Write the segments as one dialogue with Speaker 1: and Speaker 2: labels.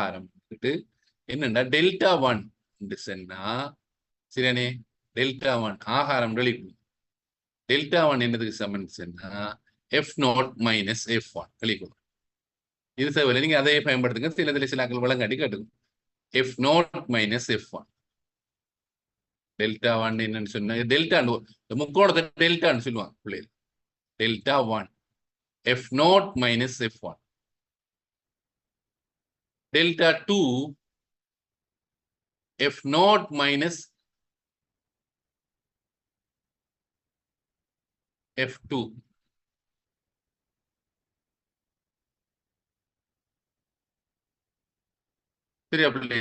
Speaker 1: ஆரம்பிச்சுட்டு என்னன்னா டெல்டா 1 சொன்னா சரியானே டெல்டா 1 ஆகாரம் வெளிக்கணும். டெல்டா 1 என்னதுக்கு சமன் சொன்னா F0 மைனஸ் F1 வெளிக்கணும். இது தேவையில்லை, நீங்க அதையே பயன்படுத்துங்க. சில வழங்காட்டி கேட்டுக்கும். F0 மைனஸ் F1 டெல்டா 1 என்னன்னு சொன்னா டெல்டா முக்கோணத்தை டெல்டான்னு சொல்லுவாங்க பிள்ளைகள். Delta 1 F0 minus F1 delta 2 F0 minus F2 சரியா பிள்ளை?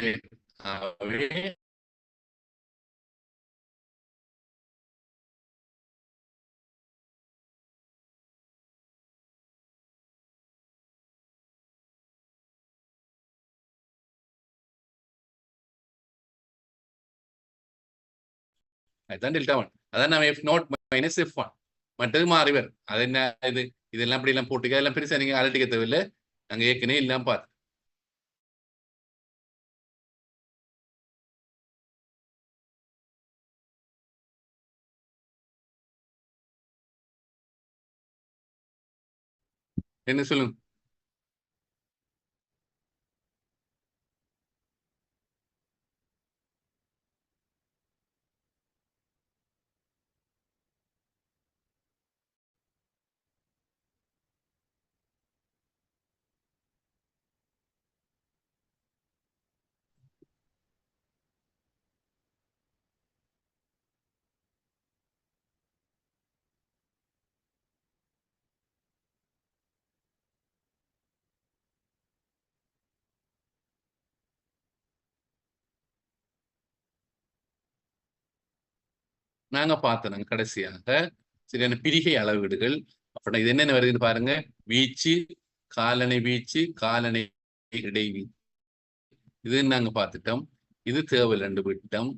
Speaker 1: அதுதான் டெல்டா 1. அதான் நம்ம F0 மைனஸ் F1 மற்றது மாறி வரும். அது என்ன இது இதெல்லாம் அப்படி எல்லாம் போட்டுக்க எல்லாம் பெருசா நீங்க அலட்டிக்க தேவையில்லை. நாங்க ஏற்கனவே எல்லாம் பார்த்து என்ன சொல்லுங்க. நாங்க பார்த்தோம் கடைசியாக சரியான பிரிகை அளவீடுகள். அப்படின்னா இது என்னென்ன வருதுன்னு பாருங்க. வீச்சு, காலனை வீச்சு, காலனை இடைவீச்சு, இது நாங்க பார்த்துட்டோம். இது தேவல் 2 விட்டம்.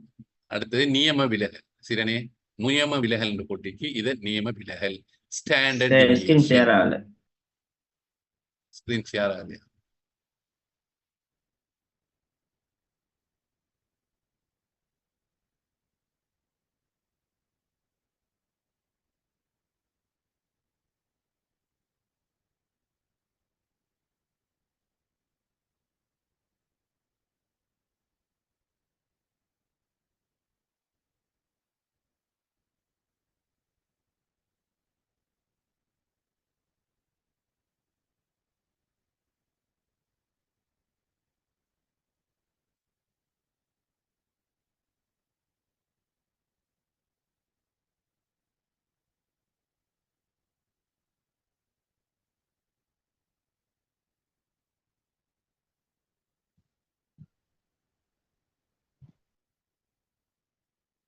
Speaker 1: அடுத்தது நியம விலகல். சரியானே நியம விலகல் என்று போட்டிக்கு இது நியம விலகல். ஸ்டாண்டர்ட்
Speaker 2: ஸ்கிரீன் ஷேர் ஆகல.
Speaker 1: ஸ்கிரீன் ஷேர் ஆகலையா?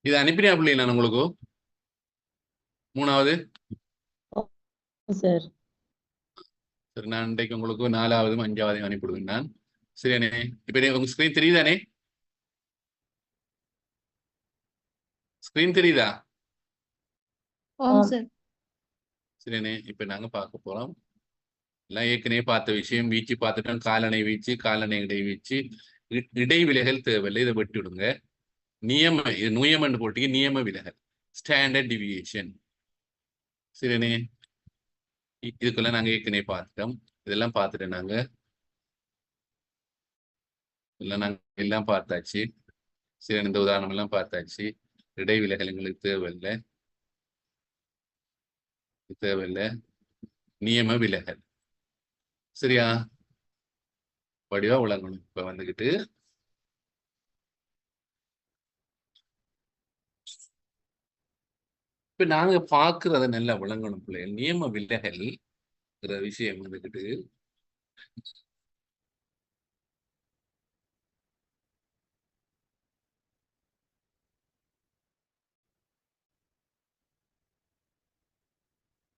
Speaker 1: இது அனுப்பினா பிள்ளை நான் உங்களுக்கு 3வது
Speaker 3: சார்.
Speaker 1: சரி, நான் இன்றைக்கு உங்களுக்கு 4வது 5வது அனுப்பிடுவேன் நான். சரியானே இப்ப உங்க ஸ்கிரீன் தெரியுதானே? ஸ்கிரீன் தெரியுதா? சரியானே இப்ப நாங்க பார்க்க போறோம். எல்லாம் ஏற்கனவே பார்த்த விஷயம். வீச்சு பார்த்துட்டோம். காலனை வீச்சு, காலனை இடைவீச்சு, இடைவிலகல் தேவையில்லை, இதை வெட்டி விடுங்க. நியமன்னு போட்டிக்கு நியம விலகல், ஸ்டாண்டர்ட் டிவியேஷன். சரியானே இதுக்குள்ள நாங்க ஏற்கனவே பார்த்துட்டோம். இதெல்லாம் பார்த்துட்டோம் நாங்க எல்லாம் பார்த்தாச்சு. சரி, இந்த உதாரணம் எல்லாம் பார்த்தாச்சு. இடைவிலகல் எங்களுக்கு தேவையில்லை. நியம விலகல் சரியா வடிவா விளங்கணும். இப்ப வந்துகிட்டு இப்ப நாங்க பாக்குறத நல்லா விளங்கணும் பிள்ளைகள். நியம விலகல் விஷயம் வந்துகிட்டு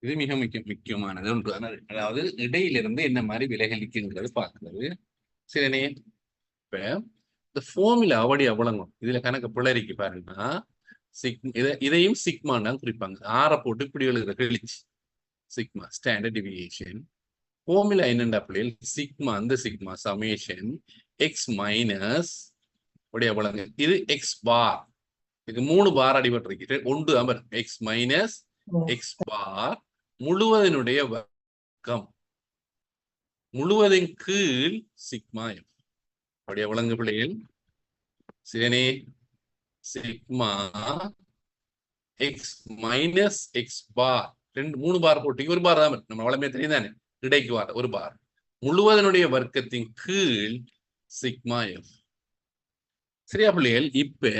Speaker 1: இது மிக முக்கியமானது ஒன்று. அதாவது இடையிலிருந்து என்ன மாதிரி விலகலிக்குங்கிறது பார்க்கிறது. சரினே இப்ப இந்த ஃபார்முலா வடிவா விளங்கும். இதுல கணக்கு பிள்ளரிக்கு பாருங்கன்னா இதையும் சிக்மான்னு தான் குறிப்பாங்க. ஆற போட்டு இப்படி எழுதுற கழிச்சு சிக்மா ஸ்டாண்டர்ட் டிவியேஷன். ஃபார்முலா என்னண்டா பிள்ளைகள்? சிக்மா, அந்த சிக்மா சமேஷன் எக்ஸ் மைனஸ் அப்படியே வழங்க இது எக்ஸ் பார். இதுக்கு 3 பார் அடிபட்டிருக்கு. ஒன்று அமர் எக்ஸ் மைனஸ் எக்ஸ் பார் முழுவதனுடைய வர்க்கம் முழுவதின் கீழ் சிக்மா எஃப். அப்படியே வழங்கு பிள்ளைகள். சரி, சிக்மா எக்ஸ் மைனஸ் எக்ஸ் பார் 3 பார் போட்டு ஒரு பார் தான் நம்ம வளமே தெரியும் தானே, இடைக்கு வார ஒரு பார் முழுவதனுடைய வர்க்கத்தின் கீழ் சிக்மா எஃப். சரியா பிள்ளைகள்? இப்ப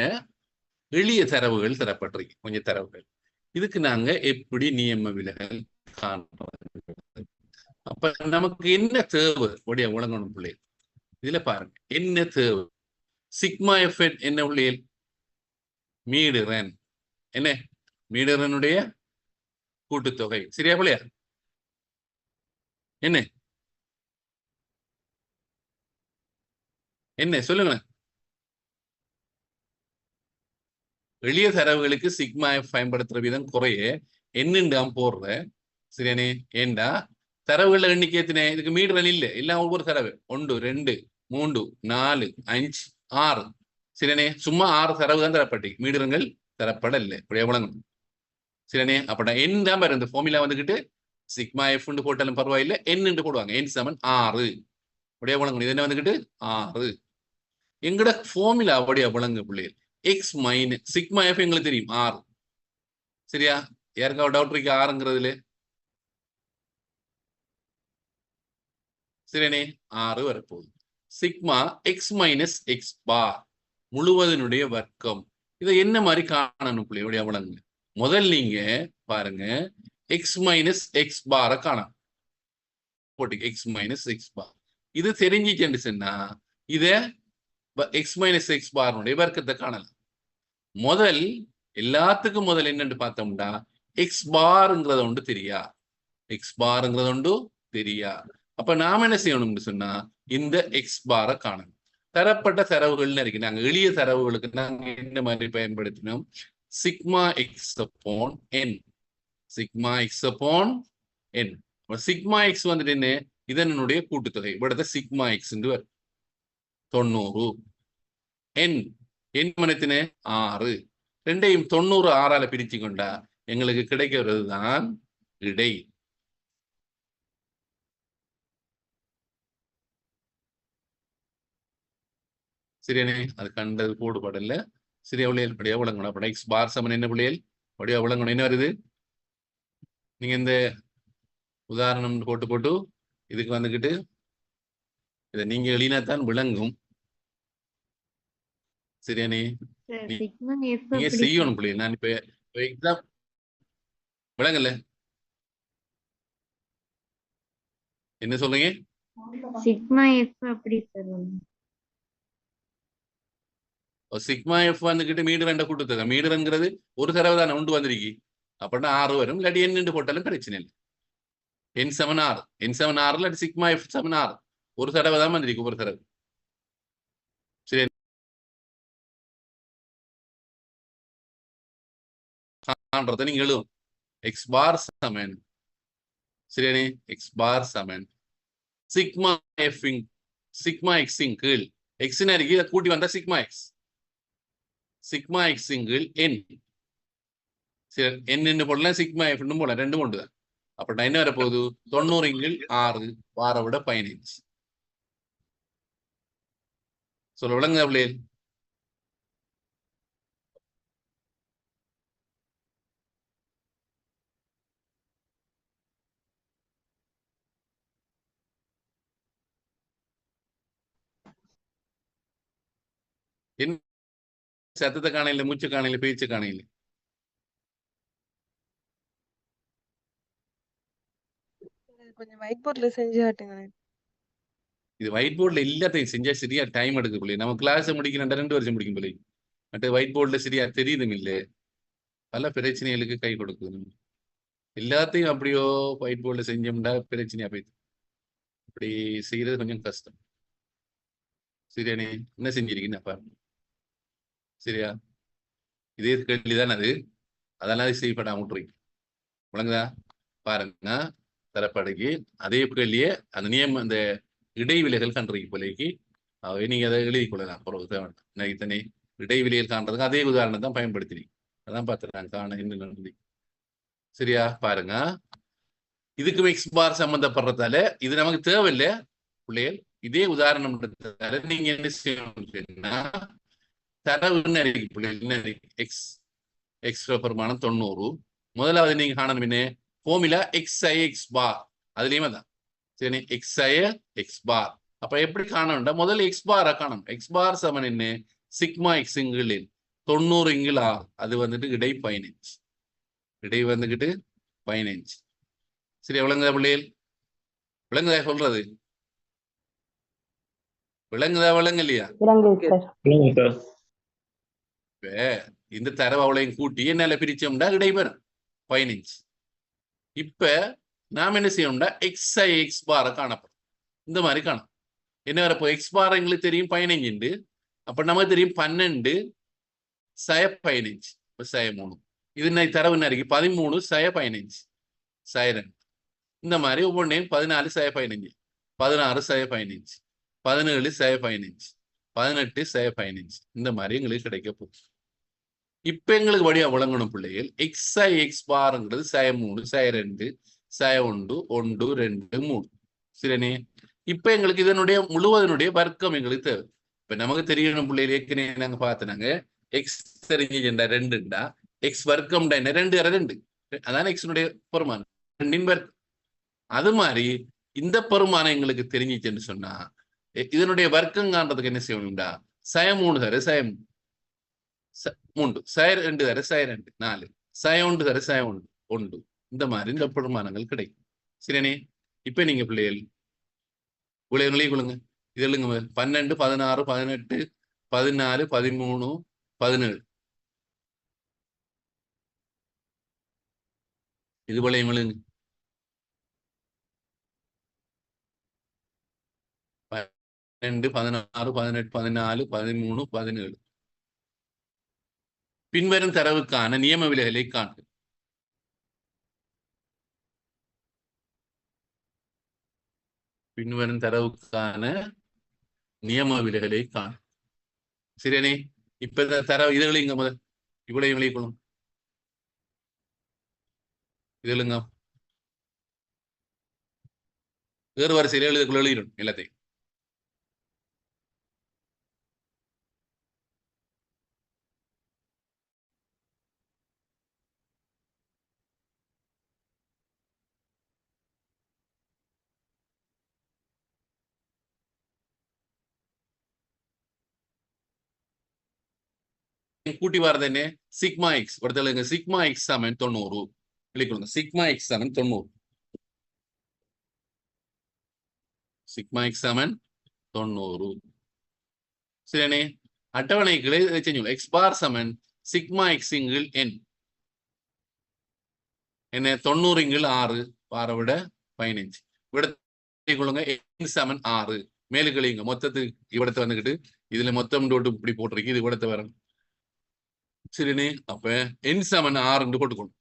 Speaker 1: எளிய தரவுகள் தரப்பட்டிருக்கு, கொஞ்சம் தரவுகள். இதுக்கு நாங்க எப்படி நியம விலகல் காண்பது? அப்ப நமக்கு என்ன தேவை உடைய உலகணும் பிள்ளைகள்? இதுல பாருங்க என்ன தேவை. சிக்மா எஃப் என்ன பிள்ளைகள்? மீடுரன். என்ன மீடுரனுடைய கூட்டுத்தொகை. சரியா பிள்ளையா? என்ன என்ன சொல்லுங்க. எளிய தரவுகளுக்கு சிக்மா எஃப் பயன்படுத்துற விதம் குறைய என்னண்டாம் போடுற. சரியானே? ஏண்டா தரவுகள் எண்ணிக்கை எத்தனை? இதுக்கு மீடுரன் இல்லை, எல்லாம் ஒவ்வொரு தரவு 1 2 3 4 5 6. சரியானே? சும்மா 6 தரவு தான் தரப்பட்டு, மீடுரங்கள் தரப்படலை. இப்படி எவ்வளவு? சரியானே? அப்ப என் தான் பாரு, இந்த ஃபார்முலா வந்துகிட்டு சிக்மா எஃப் போட்டாலும் பரவாயில்லை, என்னு போடுவாங்க. என் சமன் 6. அப்படியே வழங்கணும். இது என்ன வந்துகிட்டு 6. எங்கட ஃபார்முலா அப்படியே வழங்க பிள்ளைகள். எக்ஸ் மைனஸ் சிக்மா எஃப் எங்களுக்கு தெரியும் 6. சரியா? யாருக்காவது டவுட் இருக்கு 6ங்கிறதுல? சரியானே? 6 வரப்போகுது. சிக்மா எக்ஸ் மைனஸ் எக்ஸ் பார் முழுவதனுடைய வர்க்கம். இதை என்ன மாதிரி காணணும் பிள்ளையோடைய வழங்க? முதல் நீங்க பாருங்க எக்ஸ் மைனஸ் எக்ஸ் பாரை காணணும். போட்டு எக்ஸ் மைனஸ் எக்ஸ் பார் இது தெரிஞ்சிச்சுன்னு சொன்னா இத எக்ஸ் மைனஸ் எக்ஸ் பாருடைய வர்க்கத்தை காணலாம். முதல் எல்லாத்துக்கும் முதல் என்னன்னு பார்த்தோம்னா எக்ஸ் பார்ங்கிறத ஒன்று தெரியா, எக்ஸ் பார்ங்கிறத ஒன்று தெரியா. அப்ப நாம என்ன செய்யணும்னு சொன்னா இந்த எக்ஸ் பாரை காணணும். தரப்பட்ட தரவுகள்னு இருக்கு. நாங்க எளிய தரவுகளுக்கு நாங்க என்ன மாதிரி பயன்படுத்தினோம்? சிக்மா எக்ஸ் அப்பான் என். சிக்மா எக்ஸ் அப்பான் என். சிக்மா எக்ஸ் வந்துட்டு என்ன? இதனுடைய கூட்டுத்தொகை. இവിടുത്തെ சிக்மா எக்ஸ் 90. என் என் மனத்தின 6. ரெண்டையும் 90 6ஆல பிரிச்சு கொண்டா எங்களுக்கு கிடைக்கிறது தான் இடை. சரியானே? அது கண்டது போடுபடல. சரியா பிள்ளைகள்? அப்படியே விளங்கணும். அப்ப எக்ஸ் பார் சமன் என்ன பிள்ளைகள்? அப்படியே விளங்கணும். என்ன வருது? நீங்க இந்த உதாரணம் போட்டு இதுக்கு வந்துகிட்டு இதை நீங்க எழுதினாத்தான் விளங்கும். சரியானே? நீங்க செய்யணும் பிள்ளைகள். நான் இப்ப எக்ஸாம் விளங்கல. என்ன சொல்றீங்க?
Speaker 2: சிக்மா எஃப் அப்படி சொல்லுங்க.
Speaker 1: சிக்மா எஃப் வந்துகிட்டு மீடுரண்ட கூட்டுத்தொகை. மீடுரங்கிறது ஒரு தடவை தானே உண்டு வந்திருக்கு. அப்படின்னா 6 வரும். இல்லாட்டி என்னு போட்டாலும் பிரச்சனை இல்லை. என் சமன் 6. என் சமன் 6 இல்லாட்டி சிக்மா எஃப் சமன் 6. ஒரு தடவை தான் வந்திருக்கு, ஒரு தடவை. சரி, நீங்க எழுதும் எக்ஸ் பார் சமன். சரியானே? எக்ஸ் பார் சமன் சிக்மா எஃப் சிக்மா எக்ஸ் கீழ் எக்ஸ் இருக்கு, கூட்டி வந்தா சிக்மா எக்ஸ். சிக்மா எக்ஸ் கீழ் என். சரி, என்ன போடலாம், சிக்மா எஃப் போடலாம், ரெண்டும் ஒன்று தான். அப்ப என்ன வர போகுது? 90 கீழ் 6 வார விட 15. சொல்ல விளங்குதா பிள்ளைகள்? சத்தத்தை காணையில, மூச்சு காணையில, பேச்சு காணையில.
Speaker 4: கொஞ்சம் ஒயிட் போர்ட்ல செஞ்சு காட்டுங்களேன்.
Speaker 1: இது ஒயிட் போர்ட்ல எல்லாத்தையும் செஞ்சா சரியா டைம் எடுக்க பிள்ளை. நம்ம கிளாஸ் முடிக்கணும் 2 வருஷம் முடிக்கும் பிள்ளை. மற்ற ஒயிட் போர்ட்ல சரியா தெரியுதும் இல்லை. பல பிரச்சனைகளுக்கு கை கொடுக்குது. எல்லாத்தையும் அப்படியோ ஒயிட் போர்ட்ல செஞ்சோம்னா பிரச்சனையா போயிடுது. அப்படி செய்யறது கொஞ்சம் கஷ்டம். சரியானே? என்ன செஞ்சிருக்கீங்க பாருங்க. சரியா? இதே கேள்விதான் அது. அதெல்லாம் செய்யப்படாம விட்டுறீங்க. விளங்குதா? பாருங்க தரப்படுகி அதே கேள்வியே அந்த நியமம் அந்த இடைவிலைகள் கண்டுறீங்க போலேக்கு ஆகவே நீங்க அதை எழுதிக் கொள்ளலாம். பிறகு இத்தனை இடைவெளியில் காண்றதுக்கு அதே உதாரணம் தான் பயன்படுத்தினீங்க. அதான் பார்த்துறாங்க காண என்ன நடந்து. சரியா பாருங்க, இதுக்கும் எக்ஸ் பார் சம்பந்தப்படுறதால இது நமக்கு தேவையில்லை பிள்ளைகள். இதே உதாரணம் நீங்க என்ன செய்யணும்னா தரவு என்ன இருக்கு பிள்ளைகள், என்ன இருக்கு எக்ஸ் எக்ஸ் பெருமானம் 90. முதலாவது நீங்க காணணும் என்ன ஃபார்முலா எக்ஸ்ஐ எக்ஸ் பார், அதுலயுமே தான் சரி எக்ஸ்ஐ எக்ஸ் பார். அப்ப எப்படி காணணும்டா முதல்ல எக்ஸ் பாரை காணணும். எக்ஸ் பார் சமன் என்ன சிக்மா எக்ஸ் இங்கிள் 90 இங்கிள் ஆர், அது வந்துட்டு இடை 15, இடை வந்துகிட்டு 15. சரி விளங்குதா பிள்ளைகள்? விளங்குதா சொல்றது? விளங்குதா விளங்கு இல்லையா? இப்ப இந்த தரவு அவளையும் கூட்டி என்னால பிரிச்சோம்டா இடைபெறும் 15. இப்ப நாம என்ன செய்யணும்டா எக்ஸ்ஐ எக்ஸ் பார காணப்படும். இந்த மாதிரி காணும். என்ன வரப்போ எக்ஸ் பார் எங்களுக்கு தெரியும் 15. அப்ப நமக்கு தெரியும் 12 சய 15 சய 3. இது தரவு என்ன இருக்கு 13 சய 15 சய 2. இந்த மாதிரி ஒவ்வொன்றையும் 14 சய 15, 16 சய 15, 17 சய 15, 18 சய 15. இந்த மாதிரி எங்களுக்கு கிடைக்க போகுது. இப்ப எங்களுக்கு வழியா விளங்கணும் பிள்ளைகள், எக்ஸ்ஐ எக்ஸ் பாருங்கிறது சய 3 சய 2 சய 1 1 2 3. சரினே? இப்ப எங்களுக்கு இதனுடைய முழுவதனுடைய வர்க்கம் எங்களுக்கு தேவை. இப்ப நமக்கு தெரியணும் பிள்ளைகள், ஏற்கனவே நாங்க பார்த்தனாங்க எக்ஸ் தெரிஞ்சுண்டா 2டா எக்ஸ் வர்க்கம்டா என்ன 2 2, அதான் எக்ஸனுடைய பெருமானம் 2 வர்க்கம். அது மாதிரி இந்த பெருமானம் எங்களுக்கு தெரிஞ்சிச்சுன்னு சொன்னா இதனுடைய வர்க்கம் காண்றதுக்கு என்ன செய்யணும்டா சய 3 தர சய 3, சய 2 தர சய 2 4, சய 1 தர சய 1 1. இந்த மாதிரி இந்த பெருமானங்கள் கிடைக்கும். சரினே? இப்ப நீங்க பிள்ளைகள் கொள்ளுங்க, இது எழுங்க 12 16 18 14 13 17. இது போலையும் எழுங்க 12 16 18 14 13 17. பின்வரும் தரவுக்கான நியம விலைகளை காண்க. பின்வரும் தரவுக்கான நியம விலைகளை காண. சரியானே? இப்ப இந்த தரவு இதுகளை இங்க முதல் இவ்வளவு விளைக்கணும். இதுலுங்க வேறு வரிசையில் எழுதிடும் எல்லாத்தையும். கூட்டி வரது என்ன சிக்மா எக்ஸ் ஒருத்தருங்க சிக்மா எக்ஸ் சமன் 90 எழுதிக்கொள்ளுங்க. சிக்மா எக்ஸ் சமன் 90, சிக்மா எக்ஸ் சமன் 90. சரியானே? அட்டவணைகளை செஞ்சு எக்ஸ் பார் சமன் சிக்மா எக்ஸ் இங்கிள் என் என்ன 90 இங்கிள் 6 பாரை விட 15 விட என் சமன் 6 மேலுக்கழிங்க மொத்தத்துக்கு இவ்வளத்தை வந்துகிட்டு இதுல மொத்தம் இப்படி போட்டிருக்கு, இது இவ்வளத்தை வரணும். சரினே? அப்ப என் சமன் 6 போட்டுக்கணும்.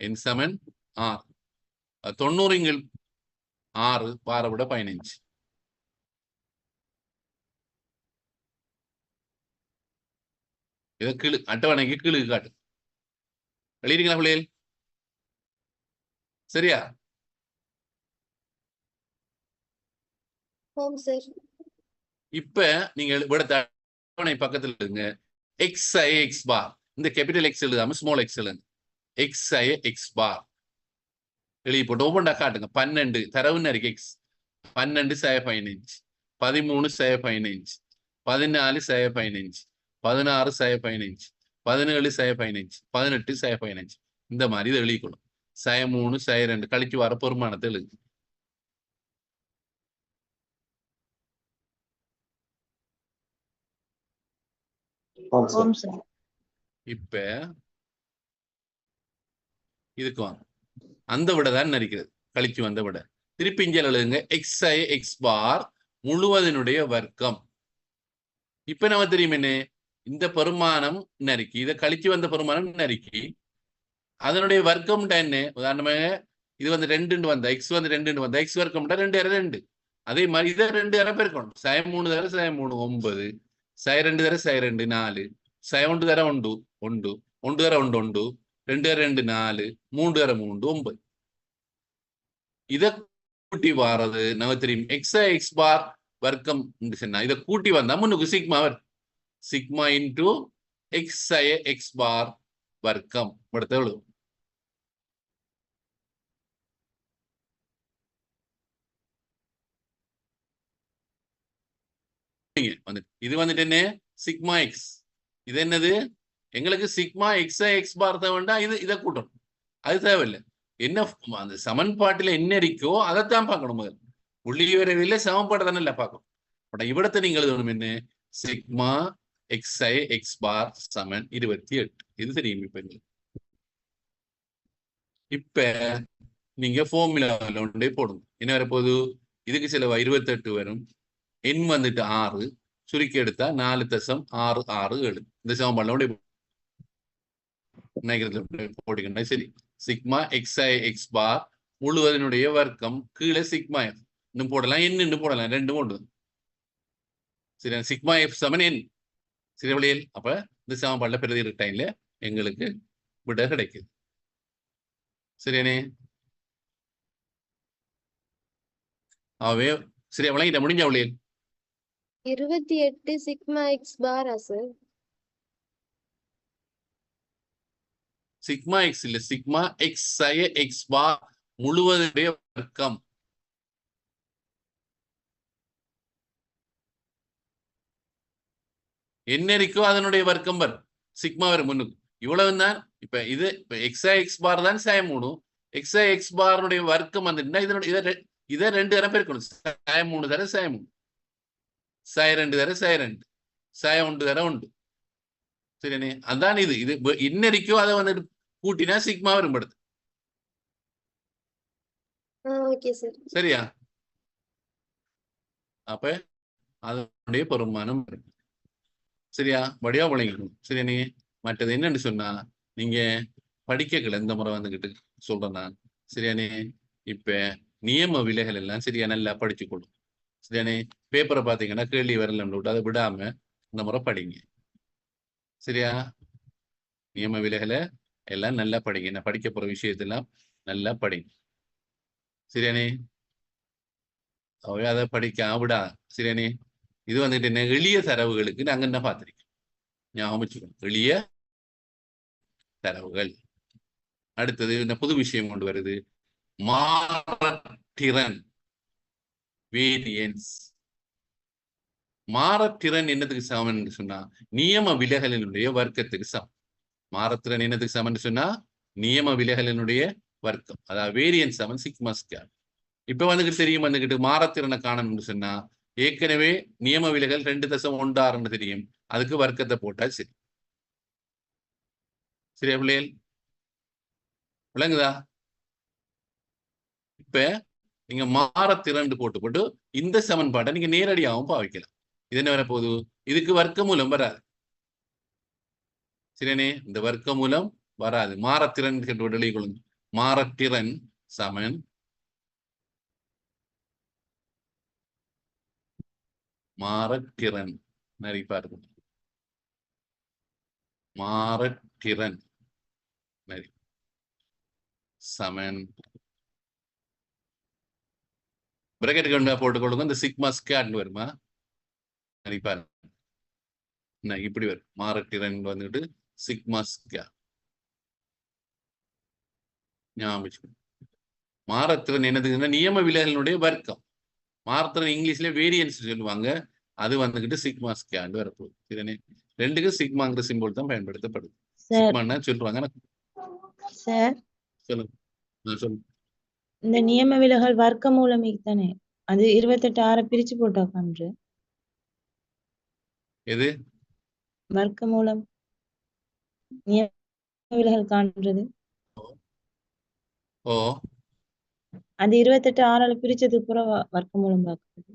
Speaker 1: என் சமன் 6 90 இங்கிள் 6 பாரை விட 15. இதை கீழு அட்டவணைக்கு கீழு காட்டு. எழுதிங்களா பிள்ளைகள்? சரியா? இப்ப நீங்க அட்டவணை பக்கத்துல இருங்க. எக்ஸ்ஐ எக்ஸ் பார், இந்த கேபிட்டல் எக்ஸ் எழுதாம ஸ்மால் எக்ஸ் எழுதுங்க. எக்ஸ்ஐ எக்ஸ் பார் எழுதி போட்டு ஒவ்வொன்றா காட்டுங்க. 12 தரவுன்னு இருக்கு எக்ஸ் 12 சய 15, 13 சய 15, 14 சய 15, 16 சய 15, 17 சய 15, 18 சய 15. இந்த மாதிரி இதை எழுதிக்கணும். சய 3 சய 2 கழிச்சு வர பெருமானத்தை எழுது. இப்ப இதுக்கு வாங்க, அந்த விட தான் நரிக்கிறது கழிச்சு வந்த விட. திருப்பி இங்க எழுதுங்க எக்ஸ்ஐ எக்ஸ் பார் முழுவதனுடைய வர்க்கம். இப்ப நம்ம தெரியும் என்ன இந்த பெருமானம் நறுக்கி இதை கழிச்சு வந்த பெருமானம் நறுக்கி அதனுடைய வர்க்கம் என்ன உதாரணமாக இது வந்து 2 வந்தா எக்ஸ் வந்து 2 வந்தா எக்ஸ் வர்க்கம் 2 2. அதே மாதிரி இதை 2 தடவை பெருக்கணும். சய 3 தடவை சய 3 9, சய 2 தடவை சய 2 4, சய 1 தடவை 1 1, 1 தடவை 1 1, 2 தடவை 2 4, 3 தடவை 3 9. இதை கூட்டி வாரது நமக்கு தெரியும் எக்ஸ் எக்ஸ் பார் வர்க்கம் சொன்னா இதை கூட்டி வந்தா முன்னுக்கு சிக்மா வரும். சிக்மா இன்டூ எக்ஸ் எக்ஸ் பார் வர்க்கம் அடுத்த எவ்வளவு? இது வந்துட்டு என்ன? Sigma X. இது என்னது? எங்களுக்கு சிக்மா எக்ஸ் எக்ஸ் பார் தேவைண்டா இதை கூட்டணும். அது தேவையில்லை. என்ன அந்த சமன்பாட்டில் என்ன இருக்கோ அதைத்தான் பார்க்கணும். முதல் புள்ளி விரைவில் சமன்பாடு தானே இல்லை பார்க்கணும். பட் இவ்விடத்தை நீங்கள் எழுதணும் என்ன? சிக்மா எக்ஸ் எக்ஸ் பார் சமன் 28. இது தெரியும் இப்ப எங்களுக்கு. இப்ப நீங்க ஃபார்முலாவில் ஒன்றே போடுங்க. என்ன வரப்போகுது? இதுக்கு சில 28 வரும். எண் வந்துட்டு 6, சுருக்கி எடுத்தா 4.667. இந்த சமன்பாடு போட்டுக்கிட்டா சரி. சிக்மா எக்ஸ் எக்ஸ் பார் முழுவதனுடைய வர்க்கம் கீழே சிக்மா எஃப் இன்னும் போடலாம், இன்னும் போடலாம், ரெண்டும் உண்டு. சரி, சிக்மா எஃப் சமன் என் சில வழியில். அப்ப இந்த சமன்பாடுல பிரதி டைம்ல எங்களுக்கு விட கிடைக்குது. சரியானே? அவே சரி அவளை முடிஞ்ச அவளையில்
Speaker 5: 28 சிக்மா எக்ஸ் பாரா சார்?
Speaker 1: சிக்மா எக்ஸ் இல்ல, சிக்மா எக்ஸ் எக்ஸ் பார் முழுவதுடைய வர்க்கம். என்ன இருக்கோ அதனுடைய வர்க்கம் வரும். சிக்மா வரும் முன்னுக்கு. இவ்வளவுதான். இப்ப இது எக்ஸ் எக்ஸ் பார் தான் சாய 3. எக்ஸ் எக்ஸ் பாருடைய வர்க்கம் வந்துட்டுனா இதை 2 தடவை பெருக்கணும். சாய 3 தடவை சாய 3, சாய 2 தடவை சாய 2, சாய 1 தடவை 1. சரிண்ணே? அதான் இது என்ன இருக்கோ அதை வந்துட்டு கூட்டினா சிக்மா வரும் படுது.
Speaker 5: Okay sir.
Speaker 1: சரியா? அப்ப அதனுடைய பெருமானம் வரும். சரியா? வடிவா வழங்கிக்கணும். சரியானே? மற்றது என்னன்னு சொன்னா நீங்க படிக்கல இந்த முறை வந்துகிட்டு சொல்றேன் நான். சரியானே? இப்ப நியம விலைகள் எல்லாம் சரியா நல்லா படிச்சுக்கணும். சரியானே? பேப்பரை பார்த்தீங்கன்னா கேள்வி வரல விட்டு அதை விடாம இந்த முறை படிங்க. சரியா? நியம விலைகளை எல்லாம் நல்லா படிங்க. நான் படிக்க போற விஷயத்தெல்லாம் நல்லா படிங்க. சரியானே? அதை படிக்க விடா. சரியானே? இது வந்துட்டு என்ன? எளிய தரவுகளுக்கு நாங்க என்ன பார்த்திருக்கோம், ஞாபகம் வச்சுக்கணும். எளிய தரவுகள். அடுத்தது என்ன புது விஷயம் கொண்டு வருது? மாறத்திறன், வேரியன்ஸ். மாறத்திறன் என்னதுக்கு சமம் என்று சொன்னா நியம விலகலினுடைய வர்க்கத்துக்கு சமம். மாறத்திறன் என்னதுக்கு சமம் என்று சொன்னா நியம விலகலினுடைய வர்க்கம். அதாவது வேரியன்ஸ் சமன் சிக்மா ஸ்கொயர். இப்ப வந்துகிட்டு தெரியும், வந்துகிட்டு மாறத்திறனை காணணும்னு சொன்னா ஏற்கனவே நியம விலகல் 2.16 தெரியும். அதுக்கு வர்க்கத்தை போட்டா சரி. சரியா பிள்ளைகள்? விளங்குதா? இப்ப நீங்க மாறத்திறன் போட்டு இந்த சமன்பாட்டை நீங்க நேரடியாகவும் பாவிக்கலாம். இது என்ன வரப்போகுது? இதுக்கு வர்க்க மூலம் வராது. சரியானே? இந்த வர்க்க மூலம் வராது. மாறத்திறன் எழுதி கொள்ளுங்க. மாறத்திறன் சமன் மாறத்திறன் பாருங்க. மாறத்திறன் சமன் பிரக்கெட் கொண்டு போட்டுக்கொள்ளுங்க. இந்த சிக்மா ஸ்கொயர் வருமா? பாருங்க இப்படி வரும். மாறத்திறன் வந்துட்டு சிக்மா ஸ்கொயர். ஞாபகம். மாறத்திறன் என்னதுன்னா நியம விலகலினுடைய வர்க்கம். மாறத்திறன் இங்கிலீஷ்ல வேரியன்ஸ் சொல்லுவாங்க. அது வந்துகிட்டு சிக்மா ஸ்கொயர் வரப்போகுது. சரியானே? ரெண்டுக்கு சிக்மாங்கிற சிம்பிள் தான் பயன்படுத்தப்படுது. சிக்மான்னா சொல்றாங்க.
Speaker 3: சார்
Speaker 1: சொல்லுங்க. சொல்லுங்க.
Speaker 3: இந்த நியம விலகல் வர்க்க மூலம் தானே? அது 28 6 பிரிச்சு போட்டா காண்று.
Speaker 1: எது
Speaker 3: வர்க்க மூலம் நியம விலகல் காண்றது?
Speaker 1: ஓ
Speaker 3: அது 28 6 பிரிச்சதுக்கு பூரா வர்க்க மூலம் பார்க்குறது.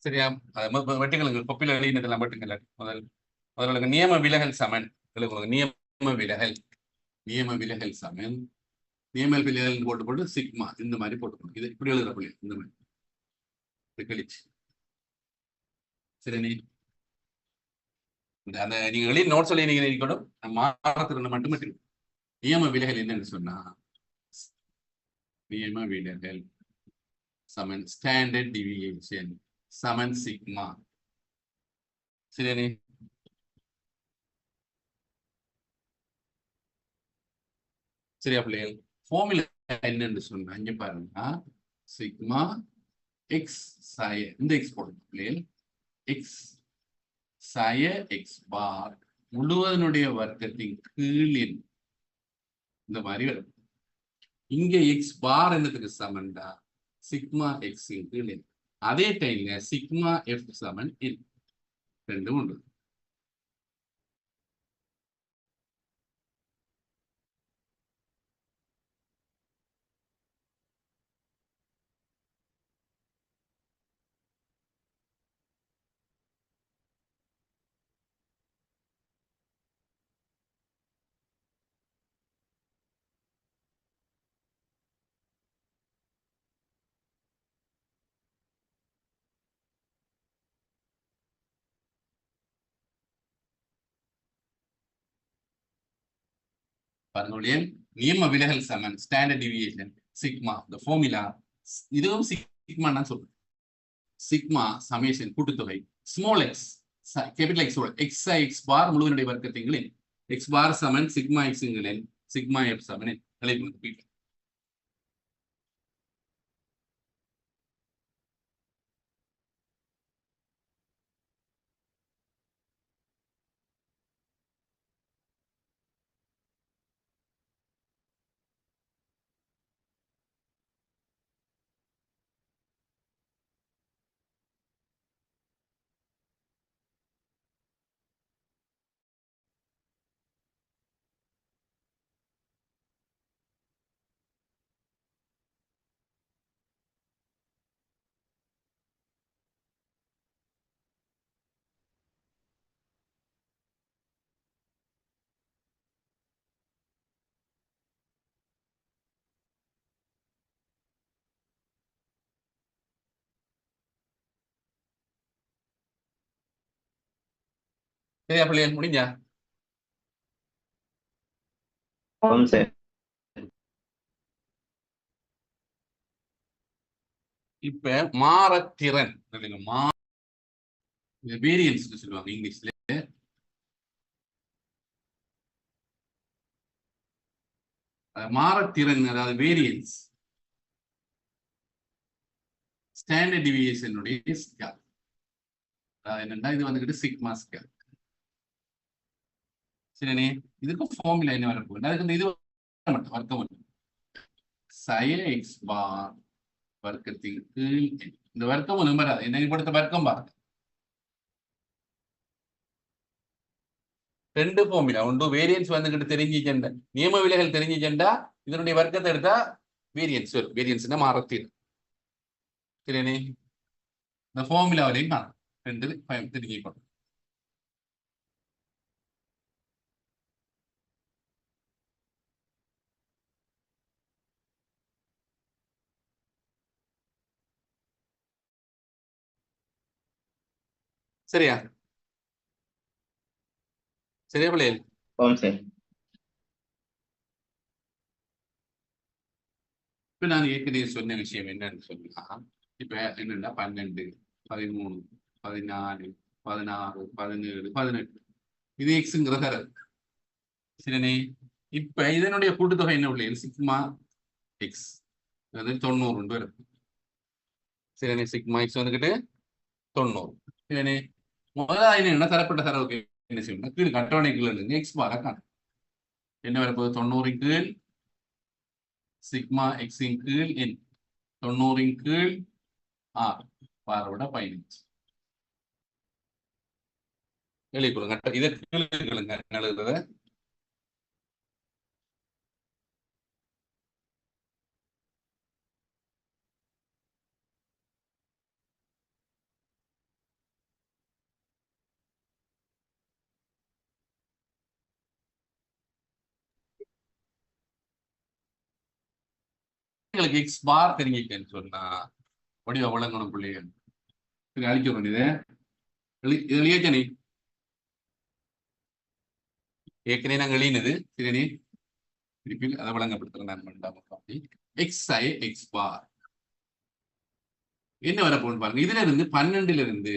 Speaker 1: சரியா? வெட்டுகளுங்க கொப்பில எழுதினதெல்லாம் வெட்டுங்கள். முதல்ல நியம விலகல் சமன் எழுதுங்க. நியம விலகல் சமன் நியம விலகல் போட்டு சிக்மா இந்த மாதிரி போட்டுக்கணும். இது இப்படி எழுதுற புள்ளி இந்த மாதிரி கழிச்சு. சரி, அந்த நீங்க எழுதி நோட்ஸ் சொல்லி நீங்க இருக்கணும். மாறத்துக்கு மட்டும் நியம விலகல் என்னன்னு சொன்னா நியம விலகல் சமன் ஸ்டாண்டர்ட் டிவியேஷன் சமன் சிக்மா. சரி, சரியா பிள்ளைகள்? ஃபார்முலா என்னன்னு சொன்னா இங்க பாருங்க, சிக்மா எக்ஸ் சாய இந்த எக்ஸ் போடணும் பிள்ளைகள். எக்ஸ் சாய எக்ஸ் பார் முழுவதனுடைய வர்க்கத்தின் கீழின் இந்த மாதிரி வரும். இங்க எக்ஸ் பார் என்னத்துக்கு சமன்டா சிக்மா எக்ஸ் கீழின். அதே டைம்ல சிக்மா எஃப் சமன் என் ரெண்டும் உண்டு. பாருங்க, நியம விலகல் சமன் ஸ்டாண்டர்ட் டிவியேஷன் சிக்மா. இந்த ஃபார்முலா இதுவும் சிக்மா தான் சொல்றேன். சிக்மா சமேஷன் கூட்டுத்தொகை small X capital X X X bar முழுவதுடைய வர்க்கத்தின் எக்ஸ் பார் சமன் சிக்மா எக்ஸ்களின் சிக்மா எஃப் சமன் அழைப்பு. சரியா பிள்ளைகள்? முடிஞ்சா? இப்ப மாறத்திறன் வேரியன்ஸ் சொல்லுவாங்க இங்கிலீஷ்ல. மாறத்திறன் அதாவது வேரியன்ஸ் ஸ்டாண்டர்ட் டிவியேஷனுடைய ஸ்கேல். என்னன்னா இது வந்துகிட்டு சிக்மா ஸ்கேல். சரிண்ணே, இதுக்கு ஃபார்முலா என்ன வரப்போகுது? அதுக்கு இது மட்டும் வர்க்கம் மட்டும் சய எக்ஸ் பார் வர்க்கத்தின் கீழ் இந்த வர்க்கம் ஒன்றும் வராது. என்ன கொடுத்த வர்க்கம் பாருங்க, ரெண்டு ஃபார்முலா உண்டு. வேரியன்ஸ் வந்துகிட்டு தெரிஞ்சுச்சண்டா நியம விலகல் தெரிஞ்சுச்சண்டா இதனுடைய வர்க்கத்தை எடுத்தா வேரியன்ஸ் வரும். வேரியன்ஸ்னா மாறத்தீர். சரிண்ணே, இந்த ஃபார்முலாவிலையும் நான் ரெண்டு தெரிஞ்சுக்கணும். சரியா? சரியா பிள்ளைகள்? இப்ப நான் ஏற்கனவே சொன்ன விஷயம் என்னன்னு சொன்னா, இப்ப என்னன்னா 12, 13, 14, 16, 17, 18 இது எக்ஸுங்கிற தரவு. சரிண்ணே, இப்ப இதனுடைய கூட்டுத்தொகை என்ன பிள்ளைகள்? சிக்மா எக்ஸ் 90 வரும். சரிண்ணே, சிக்மா எக்ஸ் வந்துகிட்டு 90. சரிண்ணே, முதலாவது என்ன தரப்பட்ட தரவுக்கு என்ன செய்யணும்? கீழ் அட்டவணைக்குள்ள எக்ஸ் பார காணும். என்ன வரப்போகுது? 90 கீழ் சிக்மா எக்ஸின் கீழ் என் 90 கீழ் ஆர் பாரோட 15 எழுதி கொடுங்க. இதை கீழுங்க எழுதுறத எங்களுக்கு எக்ஸ் பார் தெரிஞ்சிக்கன்னு சொன்னா வடிவ விளங்கணும் பிள்ளைகள். சரி, அழிக்க வேண்டியது எழுதியாச்சனே, ஏற்கனவே நாங்கள் எழுதினது. சரி, திருப்பி அதை விளங்கப்படுத்துறேன் நான். வேண்டாம் எக்ஸ் ஐ எக்ஸ் பார் என்ன வரப்போன்னு பாருங்க. இதுல இருந்து 12ல இருந்து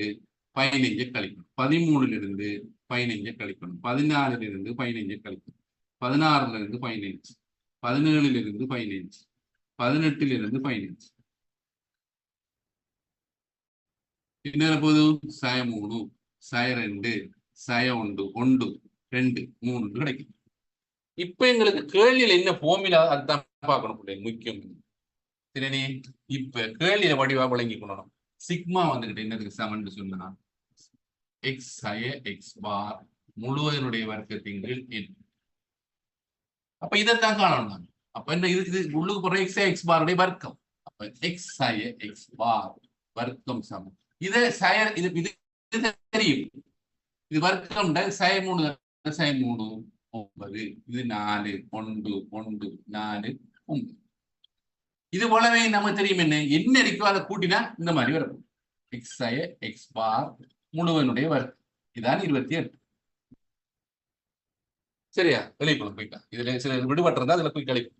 Speaker 1: 15 கழிக்கணும், 13ல இருந்து 15 கழிக்கணும், 14ல இருந்து 15 கழிக்கணும், 16ல இருந்து 15, 17ல இருந்து 15, 18ல இருந்து 15. என்ன வரப்போகுது? 3, 2, 1, 1, 2, 3 கிடைக்கும். இப்ப எங்களுக்கு கேள்வியில என்ன ஃபார்முலா அதுதான் பார்க்கணும் பிள்ளைங்க, முக்கியம். சரி, இப்ப கேள்வியில வடிவா விளங்கிக்கணும். சிக்மா வந்துகிட்டு என்னதுக்கு சமன் சொன்னா எக்ஸ் ஐ எக்ஸ் பார் முழுவதனுடைய வர்க்கத்தின் கீழ் n. அப்ப இதைத்தான் காணணும் நான். அப்ப என்ன இது உள்ளுக்கு போற எக்ஸ் ஐ எக்ஸ் பாருடைய வர்க்கம். அப்ப எக்ஸ் ஐ எக்ஸ் பார் வர்க்கம் சமம். இதை இது இது தெரியும். இது வர்க்கம் சய 3 9, இது 4 1 1 4 9. இது போலவே நமக்கு தெரியும் என்ன இருக்கோ அதை கூட்டினா இந்த மாதிரி வரும். எக்ஸ் ஐ எக்ஸ் பார் முழுவனுடைய வர்க்கம் இதான் 28. சரியா? வெளிக்குள்ள போயிட்டா. இதுல சில விடுபட்டு இருந்தா அதுல போய் கழிக்கும்.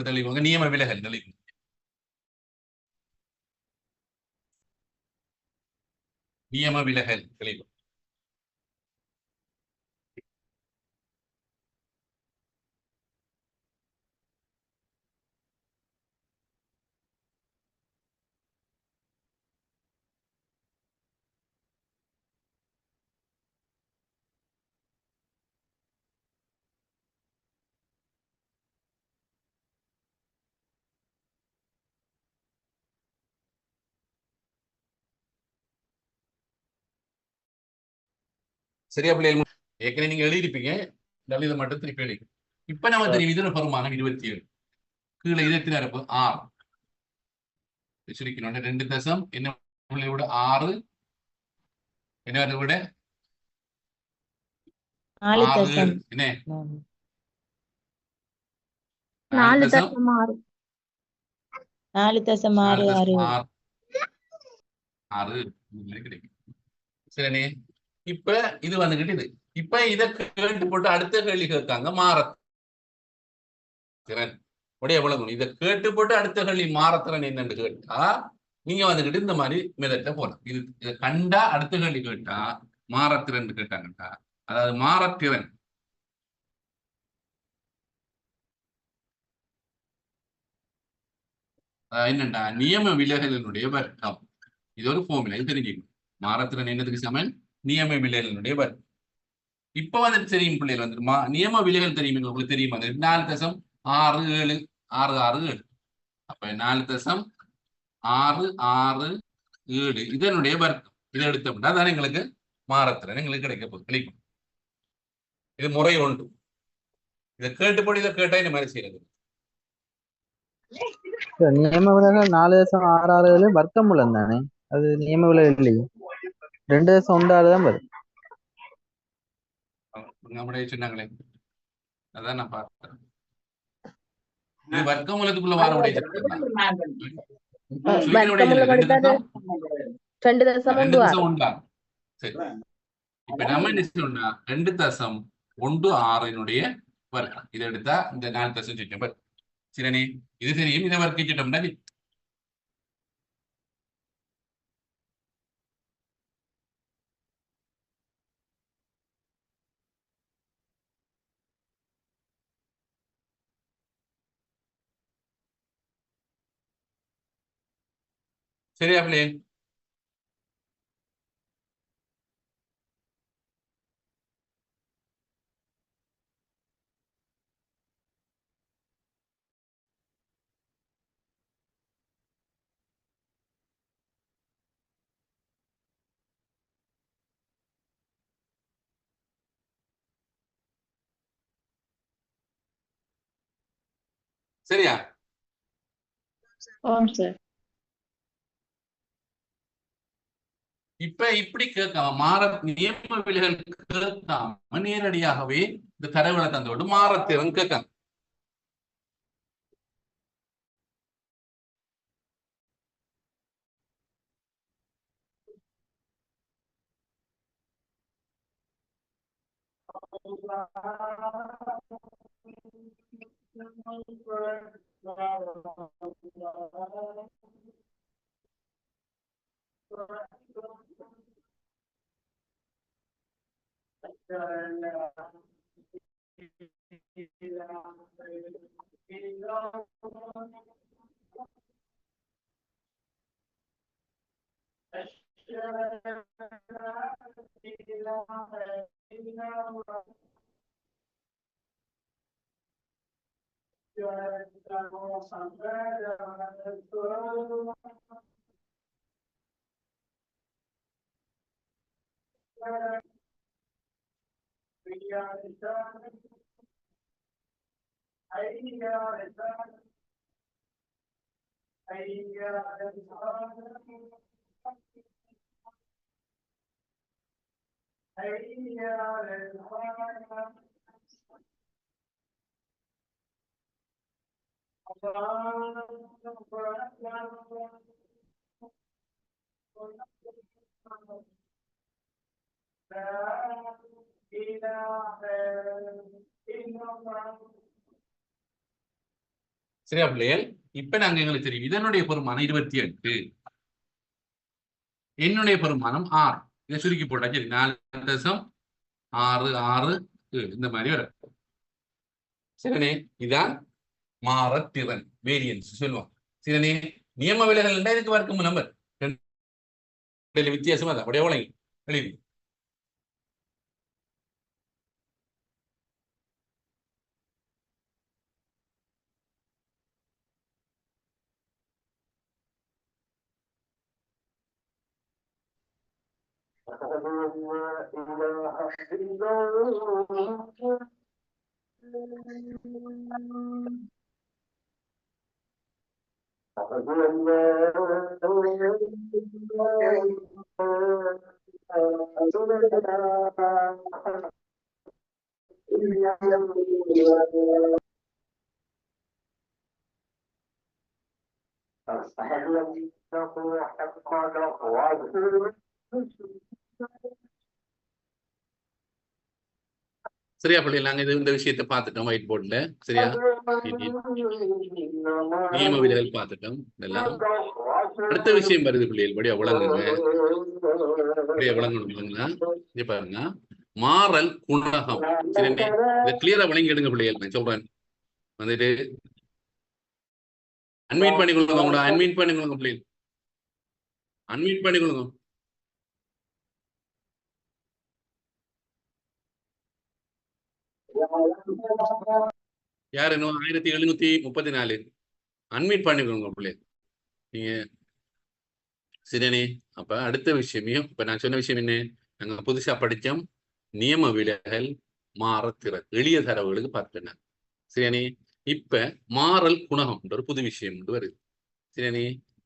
Speaker 1: தெளிவாங்க. நியம விலகல் தெளிவு. நியம விலகல் தெளிவு. சரியா பிள்ளைகள்? ஏற்கனவே நீங்க எழுதிருப்பீங்க, இதை மட்டும் திருப்பி எழுதி. இப்ப நம்ம தெரியும் இதுல பெருமானம் 27. கீழே இது எத்தனை இருப்பு? 6. சுருக்கணும் 2 தசம் என்ன விட 6 என்ன விட
Speaker 3: 4
Speaker 1: 6
Speaker 3: தசம்
Speaker 1: என்ன
Speaker 2: 4 தசம் 6.
Speaker 3: 4 தசம் 6 6
Speaker 1: 6 கிடைக்கும். சரி, இப்ப இது வந்துகிட்டு இது. இப்ப இதை கேட்டு போட்டு அடுத்த கேள்வி கேட்காங்க மாறத்திறன் உடைய விளங்கணும். இதை கேட்டு போட்டு அடுத்த கேள்வி மாறத்திறன் என்னன்னு கேட்டா நீங்க வந்துகிட்டு இந்த மாதிரி மெதட்ட போலாம். இதை கண்டா அடுத்த கேள்வி கேட்டா மாறத்திறன் கேட்டாங்கட்டா, அதாவது மாறத்திறன் என்னண்டா நியம விலகலினுடைய வர்க்கம். இது ஒரு ஃபார்முலா, இது தெரிஞ்சுக்கணும். மாறத்திறன் என்னதுக்கு சமன்? நியம விலகலினுடைய வர்க்கம். இப்ப வந்துட்டு தெரியும் பிள்ளைகள் வந்துட்டு நியம விலகல் தெரியும். உங்களுக்கு தெரியும் அது 4 தசம் 6 7 6 6 7. அப்ப 4 தசம் 6 6 7 இதனுடைய வர்க்கம். இதை எடுத்தோம்னா அதான் எங்களுக்கு மாறத்திறன் எங்களுக்கு கிடைக்கும். இது முறை ஒன்று. இதை கேட்டுப்படி இதை கேட்டா இந்த மாதிரி செய்யறது.
Speaker 6: நியம விலகல் 4.66 வர்க்கமூலம் தானே, அது நியம விலகல் இல்லையே. 2.16 தான் வரும்.
Speaker 1: நம்முடைய சொன்னாங்களே, அதான் நான் பார்த்தேன். இது வர்க்கமூலத்துக்குள்ள வாரமுடைய சரி. இப்ப நம்ம என்ன சொன்னா 2.16 வர்க்கம். இதை எடுத்தா இந்த 4 தசம் சுற்றம் வரும். சரினே, இது தெரியும். இதை வர்க்கிச்சிட்டோம்னா சரியா பிள்ளை? சரியா?
Speaker 2: ஆம் சார்.
Speaker 1: இப்ப இப்படி கேட்காம நியம விலகல் கேட்காம நேரடியாகவே இந்த தரவுகளை தந்தோடு மாறத்திறன் கேட்காம சரியா பிள்ளைகள்? இப்ப நாங்க எங்களுக்கு தெரியும் இதனுடைய பெருமானம் 28, என்னுடைய பெருமானம் 6. இதை சுருக்கி போட்டா சரி 4.66 இந்த மாதிரி வரும். சரினே? இதான் மாறத்திறன் வேரியன்ஸ் சொல்லுவோம். சரினே? நியம விலகல் இதுக்கு வர்க்கம் நம்பர் வித்தியாசமா தான் அப்படியே உலகி எழுதி சரியா பிள்ளைகள்? நாங்க இந்த விஷயத்தை பார்த்துட்டோம் ஒயிட் போர்ட்ல. சரியா? நியம விலகல் பார்த்துட்டோம் இதெல்லாம். அடுத்த விஷயம் வருது பிள்ளைகள், படியா விளங்குங்க, படியா விளங்கணும்னா இங்க பாருங்க, மாறல் குணகம். சரி, இதை கிளியரா விளங்கி எடுங்க பிள்ளைகள். நான் சொல்றேன் வந்துட்டு அன்மீட் பண்ணி கொடுங்க, உங்களோட அன்மீட் பண்ணி கொடுங்க பிள்ளைகள், அன்மீட் பண்ணி கொடுங்க. யாரு 1734 அன்மீட் பண்ணிக்கோங்க பிள்ளை நீங்க. சரியானே? அப்ப அடுத்த விஷயமையும் இப்ப நான் சொன்ன விஷயம் என்ன, நாங்க புதுசா படிச்சோம் நியம விலகல் மாறத்திறன் எளிய தரவுகளுக்கு பார்த்தேன். சரியானே? இப்ப மாறல் குணகம் ஒரு புது விஷயம் வருது. சரியானே?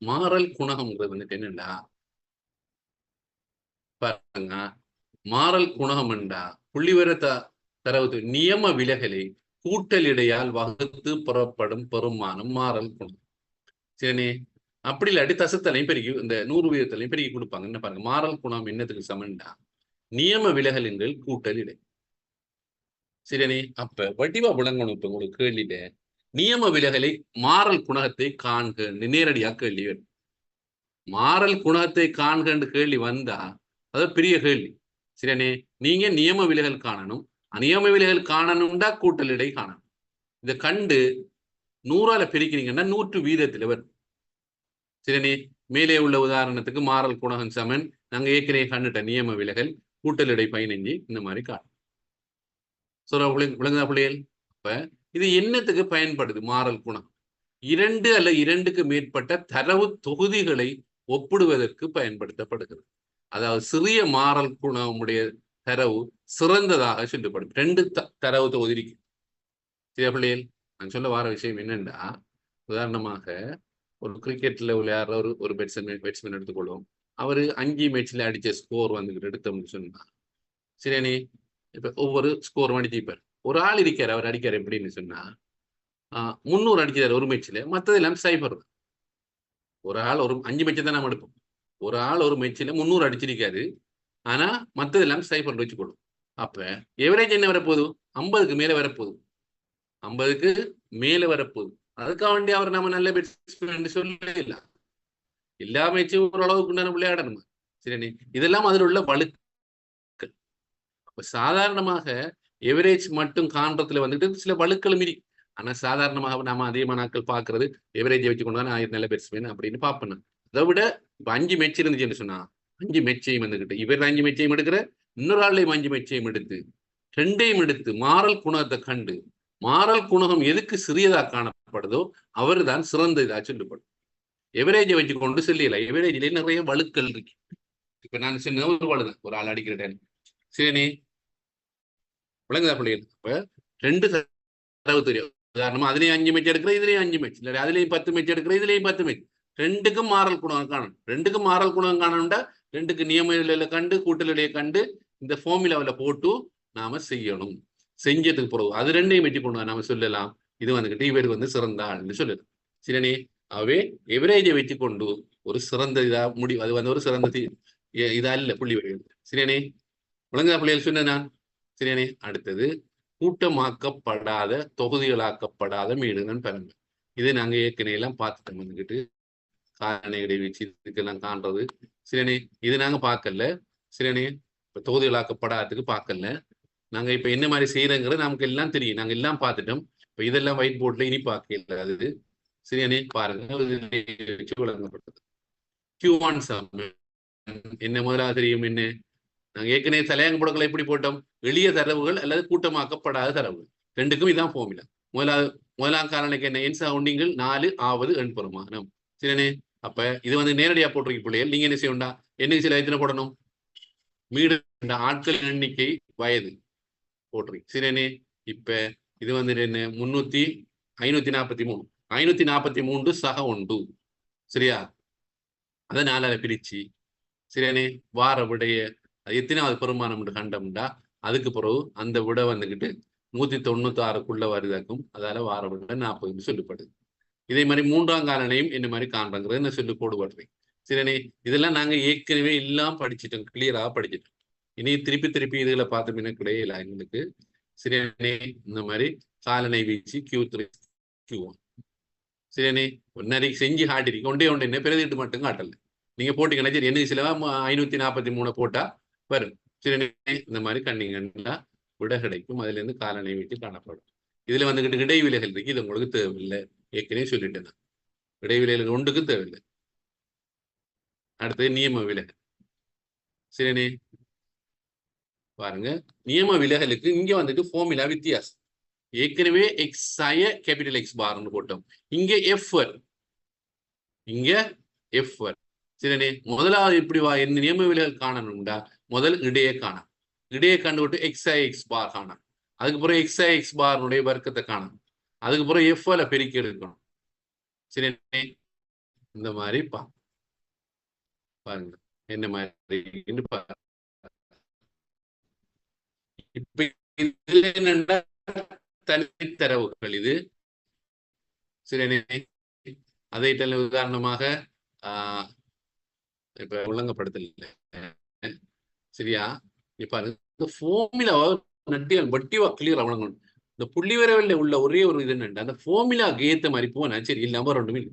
Speaker 1: மாறல் குணகம்ங்கிறது வந்துட்டு என்னண்டா பாருங்க, மாறல் குணகம் என்றா புள்ளிவர தரவு நியம விலகலை கூட்டலிடையால் வகுத்து புறப்படும் பெருமானம் மாறல் குணம். சரினே? அப்படி இல்லாட்டி தசத்தலையும் பெருக்கி இந்த 100 வீதத்திலையும் பெருக்கி கொடுப்பாங்க. என்ன பாருங்க, மாறல் குணம் என்னத்துக்கு சமன்டா நியம விலகலின்கள் கூட்டல் இடை. சரினே? அப்ப வடிவா விளங்கணும். இப்ப உங்களுக்கு கேள்வியில நியம விலகலை மாறல் குணகத்தை காண்க நேரடியா கேள்வி வரும். மாறல் குணகத்தை காண்கன்னு கேள்வி வந்தா அது பெரிய கேள்வி. சரியானே? நீங்க நியம விலகல் காணணும், அநியம விலகல் காணணும்டா கூட்டல் இடை காணணும். இதை கண்டு 100ஆல பெருக்கிறீங்கன்னா 100 வீதத்துல வரும். சரியானே? மேலே உள்ள உதாரணத்துக்கு மாறல் குணகம் சமன் நாங்க ஏற்கனவே கண்டுட்ட நியம விலகல் கூட்டல் இடை 15 இந்த மாதிரி காணும். சொல்ல விளங்குதா பிள்ளைகள்? அப்ப இது என்னத்துக்கு பயன்படுது? மாறல் குணம் 2 அல்ல 2க்கு மேற்பட்ட தரவு தொகுதிகளை ஒப்பிடுவதற்கு பயன்படுத்தப்படுகிறது. அதாவது சிறிய மாறல் குணமுடைய தரவு சிறந்ததாக சொல்லப்படும். 2 தரவு தொகுதி இருக்கு. சரியா பிள்ளைகள்? நான் சொல்ல வர விஷயம் என்னன்னா, உதாரணமாக ஒரு கிரிக்கெட்ல விளையாடுற ஒரு பேட்ஸ்மேன் எடுத்துக்கொள்வோம். அவர் 5 மேட்ச்ல அடிச்ச ஸ்கோர் வந்துகிட்டு எடுத்தோம்னு சொன்னா சரியானே இப்ப ஒவ்வொரு ஸ்கோரும் அடிச்சுப்பார். ஒரு ஆள் இருக்காரு, அவர் அடிக்காரு எப்படின்னு சொன்னா 300 அடிச்சாரு ஒரு மேட்ச்ல, மற்றது எல்லாம் சைபர். ஒரு ஆள் ஒரு 5 மேட்ச் தான் நம்ம எடுப்போம். ஒரு ஆள் ஒரு மேட்ச்ல 300 அடிச்சிருக்காரு, ஆனா மற்றது எல்லாம் சைபர் வச்சுக்கொள்ளும். அப்ப எவரேஜ் என்ன வரப்போகுது? 50க்கு மேல வரப்போகுது. 50க்கு மேல வரப்போகுது. அதுக்காக வேண்டி அவர் நம்ம நல்ல பேட்ஸ்மேன் சொல்ல இல்ல. எல்லா மேட்சும் ஓரளவுக்கு நம்ம விளையாடணுமா சரி. இதெல்லாம் அதில் உள்ள வழுக்கள். அப்ப சாதாரணமாக எவரேஜ் மட்டும் காண்றதுல வந்துட்டு சில வழுக்களும் இருக்கு. ஆனா சாதாரணமாக நாம அதிகமான நாட்கள் பாக்குறது எவரேஜை வச்சு கொண்டு தான் நல்ல பேட்ஸ்மேன் அப்படின்னு பாப்பேன். அதை விட இப்ப 5 மேட்ச் இருந்துச்சுன்னு சொன்னா 5 மேட்சையும் வந்துகிட்டு இவர் 5 மேட்சையும் எடுக்கிற, இன்னொரு ஆளையும் 5 மேட்சையும் எடுத்து 2ஐயும் எடுத்து மாறல் குணத்தை கண்டு, மாறல் குணகம் எதுக்கு சிறியதா காணப்படுதோ அவர் தான் சிறந்த இதா சொல்லப்படும். எவரேஜை வச்சு கொண்டு செல்ல, எவரேஜ்ல நிறைய வழுக்கள் இருக்கு. இப்ப நான் சொன்ன ஒரு வலுதான், ஒரு ஆள் அடிக்கிறேன் சரி விளங்குதா பிள்ளைகள். இப்ப 2 தரவு தெரியும். உதாரணமா அதுலயும் 5 மேட்ச் எடுக்கிற, இதுலயும் 5 மேட்ச், இல்லை அதுலயும் 10 மேட்ச் எடுக்கிற, இதுலயும் 10 மேட்ச். 2க்கும் மாறல் குணம் காணணும். 2க்கும் மாறல் குணம் காணணும்டா 2க்கு நியம கண்டு கூட்டலுடைய கண்டு இந்த ஃபார்முலாவில போட்டு நாம செய்யணும். செஞ்சதுக்கு பிறகு அது 2ஐயும் வெற்றி கொண்டு நாம சொல்லலாம், இது வந்துகிட்டு இவர் வந்து சிறந்த ஆள்னு சொல்லலாம் சரினே. அவே எவரேஜை வச்சு கொண்டு ஒரு சிறந்த இதா முடிவு, அது வந்து ஒரு சிறந்த இதா இல்ல புள்ளி வரைகிறது சரியானே. விளங்குதா பிள்ளைகள் சொன்ன நான் சரியானே. அடுத்தது கூட்டமாக்கப்படாத தொகுதிகளாக்கப்படாத மீடுகள் பெறங்க. இது நாங்க ஏற்கனவே எல்லாம் பார்த்துட்டோம் வந்துகிட்டு காரண இடைவெளி இதுக்கெல்லாம் காண்றது சரியானே. இது நாங்க பார்க்கல சரியானே. இப்ப தொகுதிகளாக்கப்படாததுக்கு பார்க்கல. நாங்க இப்ப என்ன மாதிரி செய்யறோங்கிறது நமக்கு எல்லாம் தெரியும், நாங்க எல்லாம் பார்த்துட்டோம். இப்ப இதெல்லாம் ஒயிட் போர்ட்ல இனி பார்க்கல அது சரியானே. பாருங்க வழங்கப்பட்டது Q1 சம் என்ன முதலாவது தெரியும் என்ன. நாங்க ஏற்கனவே தலையாங்க புடங்களை எப்படி போட்டோம்? எளிய தரவுகள் அல்லது கூட்டமாக்கப்படாத தரவுகள், 2க்கும் இதான் ஃபார்முலா. முதலாம் காரணிக்கு என்ன? என் சவுண்டிங்கள் 4 ஆவது எண் பெருமானம் சரியானே. அப்ப இது வந்து நேரடியா போட்டிருக்க பிள்ளைகள். நீங்க என்ன செய்யணும்டா, என்னைக்கு சில எத்தனை போடணும்? மீடு ஆட்கள் எண்ணிக்கை வயது போட்டிருக்கு சரியானே. இப்ப இது வந்து என்ன? 543 543 சக 1 சரியா. அதை 4 பிரிச்சு சரியானே வார விடைய அது எத்தனாவது பெருமானம் கண்டம்டா அதுக்கு பிறகு அந்த விட வந்துகிட்டு 196க்குள்ள வருதாக்கும். அதால வார விட 40 சொல்லப்படுது. இதே மாதிரி 3ஆம் காலனையும் என்ன மாதிரி காண்றங்கிறது நான் சொல்லி போடுபடுறேன் சரியானே. இதெல்லாம் நாங்க ஏற்கனவே எல்லாம் படிச்சுட்டோம், கிளியராக படிச்சுட்டோம். இனி திருப்பி இதுகளை பார்த்தோம்னா கிடையாது எங்களுக்கு சரியானே. இந்த மாதிரி காலனை வீச்சு Q3 Q1 சரியானே. நிறைய செஞ்சு காட்டிருக்கு ஒன்றே என்ன பிரதிட்டு மட்டும் காட்டல. நீங்க போட்டீங்கன்னா சரி என்ன சிலவா 543 போட்டா வரும் சரி. இந்த மாதிரி கண்ணிங்கன்னா விட கிடைக்கும். அதுல இருந்து காலனை வீட்டு காணப்படும். இதுல வந்துகிட்டு இடைவிலைகள் இருக்கு, இது உங்களுக்கு தேவையில்லை, ஏற்கனவே சொல்லிட்டேன். இடைவிலைகள் 1க்கு தேவையில்லை. அடுத்தது நியம விலகல் சரியானே. பாருங்க நியம விலகலுக்கு இங்க வந்துட்டு ஃபார்முலா வித்தியாசம். ஏற்கனவே எக்ஸ் ஆய கேபிட்டல் எக்ஸ் பார்னு போட்டோம், இங்க எஃப் இங்க எஃப் சரியானே. முதலாவது இப்படி என்ன நியம விலகல் காணணும்டா முதல் இடையே காணும். இடையே கண்டுவிட்டு எக்ஸ் எக்ஸ் பார் காணும். அதுக்கு பிறகு எக்ஸ் பார்னுடைய வர்க்கத்தை காணும். அதுக்கு பிறகு எஃப்ல பெருக்கி எடுக்கணும் சரியானே. இந்த மாதிரி பாருங்க என்ன மாதிரி இப்ப இதுல என்னன்னா தனித்தரவுகள் இது சரியானே. அதை உதாரணமாக இப்ப ஒழுங்கப்படுத்தல சரியா. இப்ப இந்த ஃபார்முலாவை வட்டிவா கிளியர் வழங்கணும். இந்த புள்ளி விரவல்ல உள்ள ஒரே ஒரு இது என்னன்னா அந்த ஃபார்முலாக்கு ஏத்த மாதிரி போனா சரி இல்லாம 2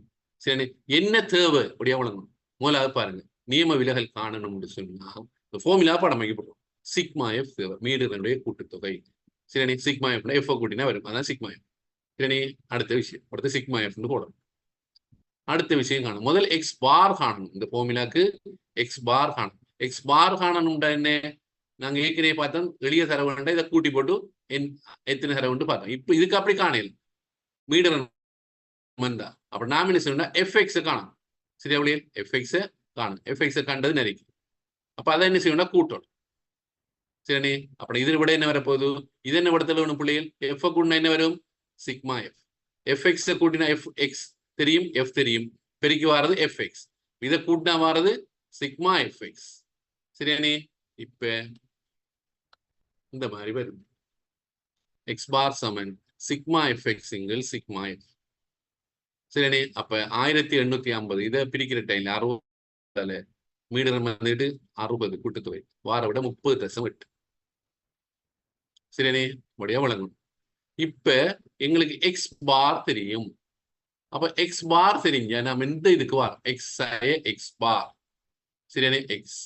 Speaker 1: சரி என்ன தேவை அப்படியா வழங்கணும். முதலாவது பாருங்க நியம விலகல் காணணும்னு சொன்னா இந்த ஃபார்முலா படம் வைக்கப்படும். சிக்மா எஃப் தேவை, மீடுகளுடைய கூட்டுத்தொகை சரி. சிக்மா எஃப் எஃப் கூட்டினா வரும், அதான் சிக்மா எஃப் சரி. அடுத்த விஷயம் அடுத்து சிக்மா எஃப்னு போடணும். அடுத்த விஷயம் காணும், முதல் எக்ஸ் பார் காணணும். இந்த ஃபார்முலாக்கு எக்ஸ் பார் காணும். எக்ஸ் பார் காணணும்டா என்ன? நாங்க ஏற்கனவே பார்த்தோம் எளிய தரவுண்டா இதை கூட்டி போட்டு எத்தனை தரவுண்டு பார்த்தோம். இப்ப இதுக்கு அப்படி காணல மீடர் வந்தா அப்ப நாம என்ன செய்யணும்னா எஃப்எக்ஸ் காணும் சரியா. வழியில் எஃப்எக்ஸ் காணும். எஃப்எக்ஸ் கண்டது நிறைக்கு. அப்ப அதை என்ன செய்யணும்னா கூட்டணும் சரி. அப்ப இதில் விட என்ன வரப்போகுது? இது என்ன படத்துல வேணும் பிள்ளைகள்? எஃப் கூட்டினா என்ன வரும்? Sigma F. எஃப்எக்ஸ் கூட்டினா எஃப் எக்ஸ் தெரியும், எஃப் தெரியும், பெருக்கி வாரது எஃப்எக்ஸ். இதை கூட்டினா வாரது சிக்மா எஃப்எக்ஸ். சரியானே? இப்ப இந்த மாதிரி வரும். எக்ஸ் பார் சமன் சிக்மா எஃப்எக்ஸ் இங்கிள் சிக்மா எஃப். சரியானே? அப்ப 1850 இதை பிரிக்கிற டைம்ல 60 மீடியம் வந்துட்டு 60 கூட்டுத்தொகை வார விட 30.8. சரியானே? முடியா வழங்கணும். இப்ப எங்களுக்கு எக்ஸ் பார் தெரியும். அப்ப எக்ஸ் பார் தெரிஞ்ச நம்ம இந்த இதுக்கு வரோம், எக்ஸ் பார். சரியானே? எக்ஸ்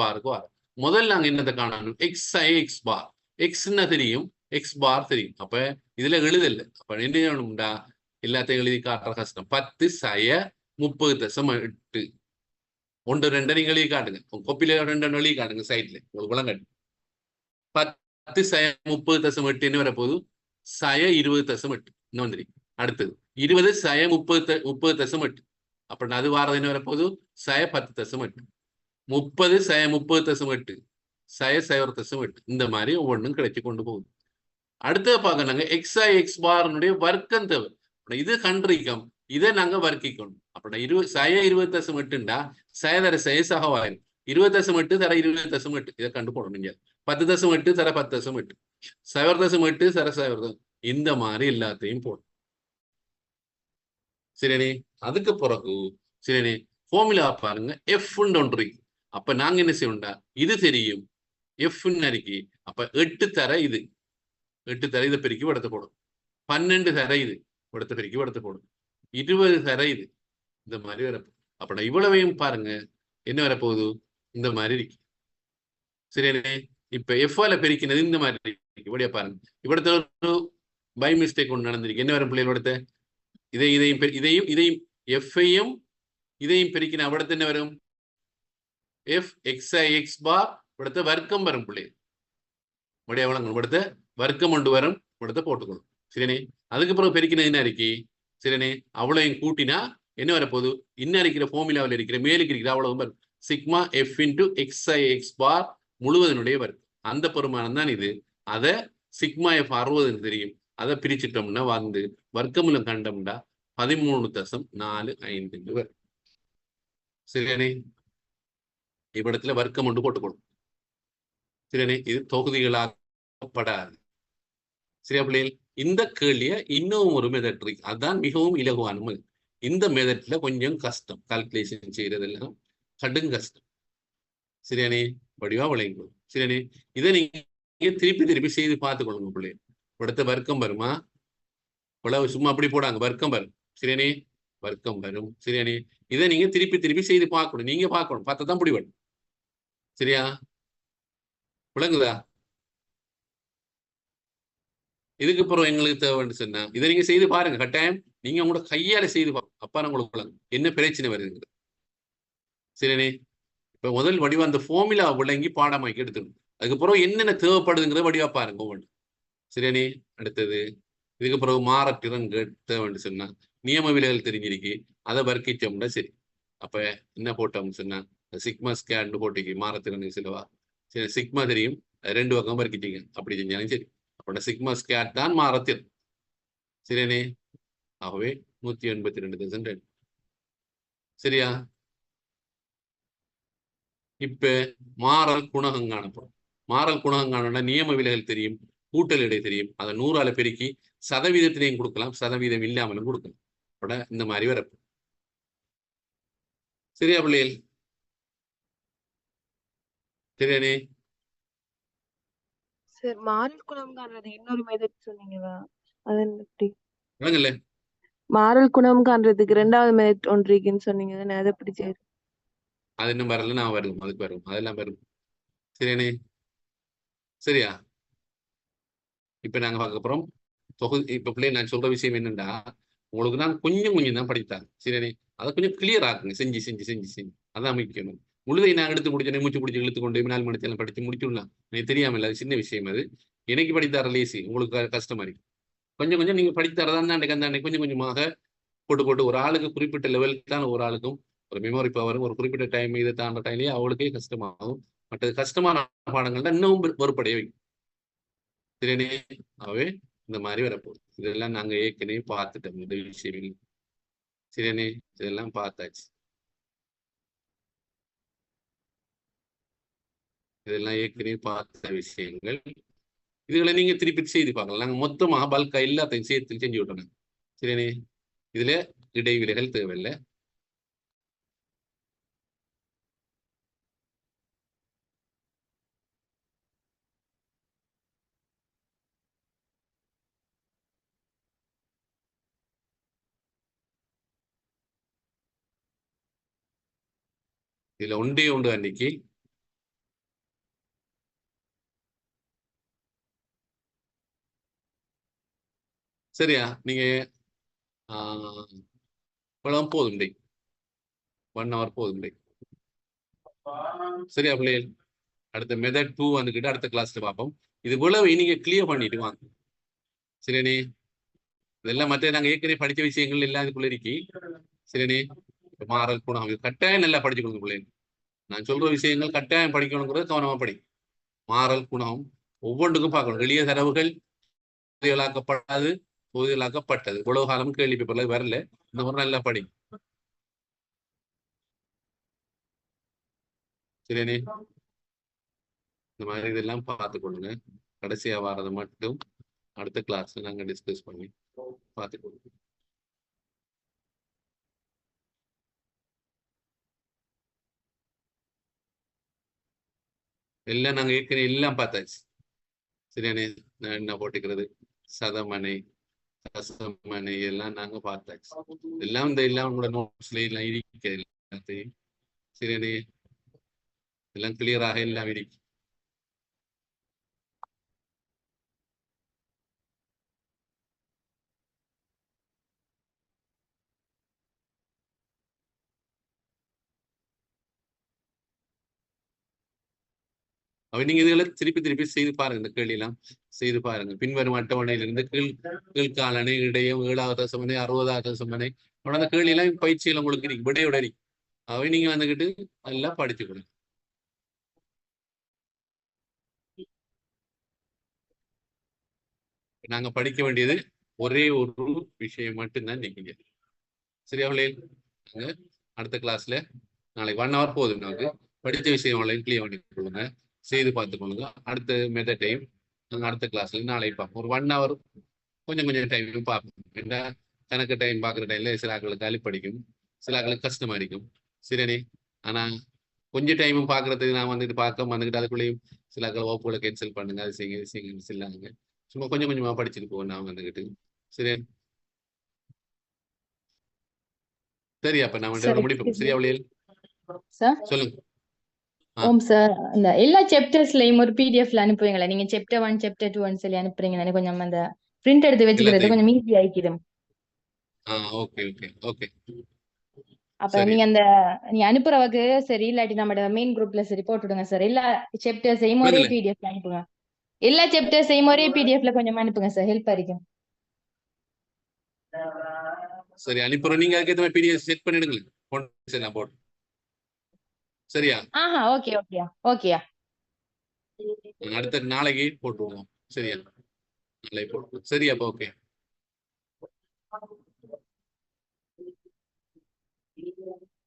Speaker 1: பாருக்கு வரோம். முதல்ல நாங்க என்னத்தை காணணும்? எக்ஸ் பார். எக்ஸ்ன்னா தெரியும், எக்ஸ் பார் தெரியும். அப்ப இதுல எழுதல. அப்ப என்ன செய்யணும்டா? எல்லாத்தையும் எழுதி காட்டுற கஷ்டம். 10/30.8. 1 2 நீங்க எழுதி காட்டுங்க. கொப்பில 2 எழுதி காட்டுங்க சைட்ல. உங்களுக்கு விளங்காட்டு. 10/30.8 வரப்போது 20.8 இன்னும் வந்துரு. அடுத்தது 20/30.8. அப்ப அது வாரது என்ன வரப்போது 10.8. 30/30.8 0.8. இந்த மாதிரி ஒவ்வொன்றும் கிடைச்சி கொண்டு போகுது. அடுத்தது பார்க்க நாங்க எக்ஸ் பாருடைய வர்க்கம் தேவை. இது கண்டிருக்கோம், இதை நாங்க வர்க்கிக்கணும். அப்படின்னா 20.8 சயதர சகவாயிரும். 20.8 தர 20.8 இதை கண்டு போடணும். நீங்க 10.8 தர 10.8 0.8 தர 0. இந்த மாதிரி எல்லாத்தையும் போடும். சரியானே? அதுக்கு பிறகு சரியானே ஃபார்முலா பாருங்க. எஃப் ஒன்று. அப்ப நாங்க என்ன செய்யணும்டா? இது தெரியும், எஃப் அறிக்கை. அப்ப 8 தர இது, 8 தர இதை பெருக்கி வடத்தை போடும். 12 தர இது வடத்தை பெருக்கி வடத்தை போடும். 20 தர இது. இந்த மாதிரி வரப்போ அப்படின்னா இவ்வளவையும் பாருங்க என்ன வரப்போகுது? இந்த மாதிரி இருக்கு. சரியானே? இப்ப எஃப்ஆல பெருக்கினது இந்த மாதிரி இருக்கு. இப்படியா பாருங்க. இவ்வளத்துல ஒரு பை மிஸ்டேக் ஒன்று நடந்திருக்கு. என்ன வரும் பிள்ளைகளோட? இதையும் எஃப்ஐயும் இதையும் பெருக்கின அவிடத்து என்ன வரும்? எஃப் எக்ஸ் பார் இவிடத்த வர்க்கம் வரும் பிள்ளை. முடியா வழங்கணும். இவிடத்த வர்க்கம் கொண்டு வரும். இவிடத்த போட்டுக்கணும். சரியானே? அதுக்கு பிறகு பெருக்கினது என்ன இருக்கு? சரியானே? அவ்வளவையும் கூட்டினா என்ன வரப்போகுது? இன்னும் இருக்கிற ஃபார்முலாவில் இருக்கிற மேலுக்கு இருக்கிற அவ்வளவு வரும். சிக்மா எஃப் இன்டு எக்ஸ் பார் முழுவதனுடைய வர்க்கம். அந்த பெருமானம் தான் இது. அதை சிக்மா எஃப் 60 தெரியும். அதை பிரிச்சுட்டோம்னா வந்து வர்க்கமூலம் கண்டோம்னா 13.45 வரும். சரியானே? இவ்விடத்துல வர்க்கம் ஒன்று போட்டுக்கணும். சரியானே? இது தொகுதிகளாகப்படாது. சரியா பிள்ளைகள்? இந்த கேள்விய இன்னும் ஒரு மெதட் இருக்கு. அதுதான் மிகவும் இலகுவான மெதட். இந்த மெதட்ல கொஞ்சம் கஷ்டம். கால்குலேஷன் செய்யறதெல்லாம் கடும் கஷ்டம். சரியானே? வடிவா விளையணும். சரியானே? இதை நீங்க திருப்பி செய்து பார்த்துக்கொள்ளுங்க பிள்ளைகள். இவிடத்த வர்க்கம் வருமா? இவ்வளவு சும்மா அப்படி போடாங்க. வர்க்கம் வரும். சரியானே? வர்க்கம் வரும். சரியானே? இதை நீங்க திருப்பி செய்து பார்க்கணும். நீங்க பார்க்கணும். பார்த்தா தான் முடிவடும். சரியா? விளங்குதா? இதுக்கு அப்புறம் எங்களுக்கு தேவைன்னு சொன்னா இதை நீங்க செய்து பாருங்க. கட்டாயம் நீங்க உங்களோட கையால செய்து பாருங்க. அப்பா உங்களுக்கு விளங்கும் என்ன பிரச்சனை வருதுங்க. சரியானே? இப்ப முதல் வடிவா அந்த ஃபார்முலா விளங்கி பாடமாக்கி எடுத்துக்கணும். அதுக்கப்புறம் என்னென்ன தேவைப்படுதுங்கிற வடிவா பாருங்க ஒவ்வொன்று. சரியானே? அடுத்தது இதுக்கு பிறகு மாறத்திறன் தேவைன்னு சொன்னா நியம விலைகள் தெரிஞ்சிருக்கு. அதை வர்க்கிச்சோம்னா சரி. அப்ப என்ன போட்டோம்னு சொன்னா சிக்மா ஸ்கேன் போட்டிக்கு மாறத்திறன் சிலவா. சரி, சிக்மா தெரியும், 2 பக்கம் வர்க்கிச்சிங்க. அப்படி செஞ்சாலும் சரி. அப்ப சிக்மா ஸ்கேட் தான் மாறத்திறன். சரியானே? ஆகவே 182. சரியா? இப்ப மாறல் குணகம் காணப்படும். மாறல் குணகம் காண நியம விலைகள் தெரியும், கூட்டல் இடை தெரியும். அதை 100ஆல பெருக்கி சதவீதத்திலையும் கொடுக்கலாம், சதவீதம் இல்லாமலும் கொடுக்கலாம். அப்பட இந்த மாதிரி வரப்பு. சரியா பிள்ளைகள்? சரியானே?
Speaker 4: சார் மாறல் குணம் காண்றது இன்னொரு மெத்தட் சொன்னீங்களா? அது எப்படி?
Speaker 1: விளங்கல?
Speaker 4: மாறல் குணம் காண்றதுக்கு 2வது மெத்தட் ஒன்று இருக்குன்னு சொன்னீங்க. அதை எப்படி செய்யுது?
Speaker 1: அது இன்னும் வரல. நான் வரும், அதுக்கு வரும், அதெல்லாம் வரும். சரியானே? சரியா? இப்ப நாங்க பார்க்க போறோம் தொகுதி. இப்ப பிள்ளை நான் சொல்ற விஷயம் என்னன்னா உங்களுக்கு நான் கொஞ்சம் தான் படித்தாங்க. சரியானே? அதை கொஞ்சம் கிளியர் ஆக்குங்க. செஞ்சு அதான் முக்கியம். முழுதை நான் எடுத்து முடிச்சேன். மூச்சு பிடிச்சி இழுத்து கொண்டு 4 மணி நேரம் படிச்சு முடிச்சுடலாம். எனக்கு தெரியாமல் அது சின்ன விஷயம். அது எனக்கு படித்தார லேசி, உங்களுக்கு கஷ்டமா இருக்கு. கொஞ்சம் நீங்க படித்தாரதான் அந்த கொஞ்சமாக போட்டு ஒரு ஆளுக்கு குறிப்பிட்ட லெவலுக்கு தான் ஒரு ஆளுக்கும் ஒரு மெமரி பவரும் ஒரு குறிப்பிட்ட டைம் இதை தாண்ட டைம்லயே அவளுக்கே கஷ்டமாகும். மற்ற கஷ்டமான பாடங்கள்ல இன்னும் வெறுப்படைய வைக்கும். சரியானே? ஆகவே இந்த மாதிரி வரப்போகுது. இதெல்லாம் நாங்க ஏற்கனவே பார்த்துட்டோம். இந்த விஷயம். சரியானே? இதெல்லாம் பார்த்தாச்சு. இதெல்லாம் ஏற்கனவே பார்த்த விஷயங்கள். இதுகளை நீங்க திருப்பி செய்து பார்க்கலாம். நாங்க மொத்தமா பல்கா எல்லாத்தையும் சேர்த்து செஞ்சு விட்டோம். சரிண்ணே, இதுல இடைவிலைகள் தேவையில்லை. இதுல ஒன்றே உண்டு அன்னைக்கு சரியா நீங்க இவ்வளவு போதும் டே 1 hour போதும் டே. சரியா பிள்ளைகள், அடுத்த மெத்தட் 2 வந்துக்கிட்டு அடுத்த கிளாஸ்ல பார்ப்போம். இது இவ்வளவு நீங்க கிளியர் பண்ணிட்டு வாங்க. சரியானே, இதெல்லாம் மற்ற நாங்க ஏற்கனவே படிச்ச விஷயங்கள் எல்லாம் இதுக்குள்ள இருக்கி. சரியானே, மாறல் குணம் இது கட்டாயம் நல்லா படிச்சு கொடுங்க பிள்ளைங்க. நான் சொல்ற விஷயங்கள் கட்டாயம் படிக்கணுங்கிறத கவனமா படி. மாறல் குணம் ஒவ்வொன்றுக்கும் பார்க்கணும். எளிய தரவுகள் பகுதிகளாக்கப்படாது, பகுதிகளாக்கப்பட்டது. இவ்வளவு காலம் கேள்வி பேப்பர்ல வரல. இந்த முறை நல்லா படி. சரியானே, இந்த மாதிரி இதெல்லாம் பார்த்துக்கொள்ளுங்க. கடைசியா வாரதை மட்டும் அடுத்த கிளாஸ்ல நாங்க டிஸ்கஸ் பண்ணி பார்த்துக்கொள்ளுங்க. எல்லாம் நாங்க ஏற்கனவே எல்லாம் பார்த்தாச்சு. சரியானே, நான் என்ன போட்டுக்கிறது சதமனை ரசமனை எல்லாம் நாங்க பார்த்தாச்சு. எல்லாம் இந்த எல்லாம் உங்களோட நோட்ஸ்ல எல்லாம் இருக்கு எல்லாத்தையும். சரியானே, எல்லாம் கிளியராக எல்லாம் இருக்கு. நீங்க இதுகளை திருப்பி திருப்பி செய்து பாருங்க. இந்த கேள்வி எல்லாம் செய்து பாருங்க. பின்வரும் அட்டவணையிலிருந்து கீழ்காலனை இடையும் 7வது தசமனை 60வது தசமனை அந்த கேள்வி எல்லாம் பயிற்சியில் உங்களுக்கு இருக்கு, விடையோட இருக்கு. அவை நீங்க வந்துகிட்டு நல்லா படிச்சுக்கணும். நாங்க படிக்க வேண்டியது ஒரே ஒரு விஷயம் மட்டும்தான் நீங்க. சரியா பிள்ளைகள், அடுத்த கிளாஸ்ல நாளைக்கு 1 hour போதும். நமக்கு படித்த விஷயம் கிளியர் பண்ணி கொடுங்க, செய்து பார்த்துக்கொள்ளுங்க. அடுத்த மெத்தடையும் நாங்கள் அடுத்த கிளாஸ்ல நாளைக்கு பார்ப்போம். ஒரு 1 hour கொஞ்சம் டைம் பார்ப்போம். ஏன்னா கணக்கு டைம் பார்க்குற டைம்ல சில ஆக்களுக்கு அழி படிக்கும், சில ஆக்களுக்கு கஷ்டமா இருக்கும். சரியானே, ஆனா கொஞ்சம் டைமும் பார்க்கறதுக்கு நான் வந்துட்டு பார்க்க வந்துக்கிட்டு அதுக்குள்ளேயும் சில ஆக்கள் வகுப்புகளை கேன்சல் பண்ணுங்க, அது செய்யுங்க இது செய்யுங்க சொல்லாங்க. சும்மா கொஞ்சமா படிச்சுட்டு போவோம் நான் வந்துக்கிட்டு. சரியா சரி, அப்ப நான்
Speaker 7: சார்
Speaker 1: முடிப்போம்.
Speaker 7: எக்ஸ்கியூஸ் மீ
Speaker 1: சரியா வழியில்
Speaker 7: சார்.
Speaker 1: சொல்லுங்க.
Speaker 7: ஓம் சார், இந்த எல்லா சாப்டர்ஸ்லயும் ஒரு பிடிஎஃப்ல அனுப்புவீங்களா? நீங்க சாப்டர் 1 சாப்டர் 2 சொல்லி அனுப்புறீங்க. கொஞ்சம் அந்த பிரிண்ட் எடுத்து வச்சுக்கிறது
Speaker 1: எல்லாத்தையும்
Speaker 7: கொஞ்சம் ஈஸி ஆயிக்கிடும்.
Speaker 1: ஓகே ஓகே ஓகே
Speaker 7: அப்ப
Speaker 1: சரி
Speaker 7: நீங்க அந்த நீ அனுப்புறவக்கு சரி, இல்லாட்டி நம்ம மெயின் குரூப்ல சரி போட்டு விடுங்க சார். எல்லா சாப்டர்ஸையும் ஒரே
Speaker 1: விடுங்களேன்.
Speaker 7: பிடிஎஃப்ல அனுப்புங்க. எல்லா சாப்டர்ஸையும் ஒரே பிடிஎஃப்ல கொஞ்சம் அனுப்புங்க சார், ஹெல்ப் இருக்கும்.
Speaker 1: சரி அனுப்புறோம். நீங்க அதுக்கேற்ற மாதிரி பிடிஎஃப் செட் பண்ணிடுங்களேன். நான் போட்டு சரியா
Speaker 7: ஆஹா, ஓகே ஓகேயா ஓகேயா.
Speaker 1: அடுத்த நாளைக்கு போட்டுருவோம். சரியா நாளைக்கு போட்டுருவோம். சரியா அப்ப ஓகே.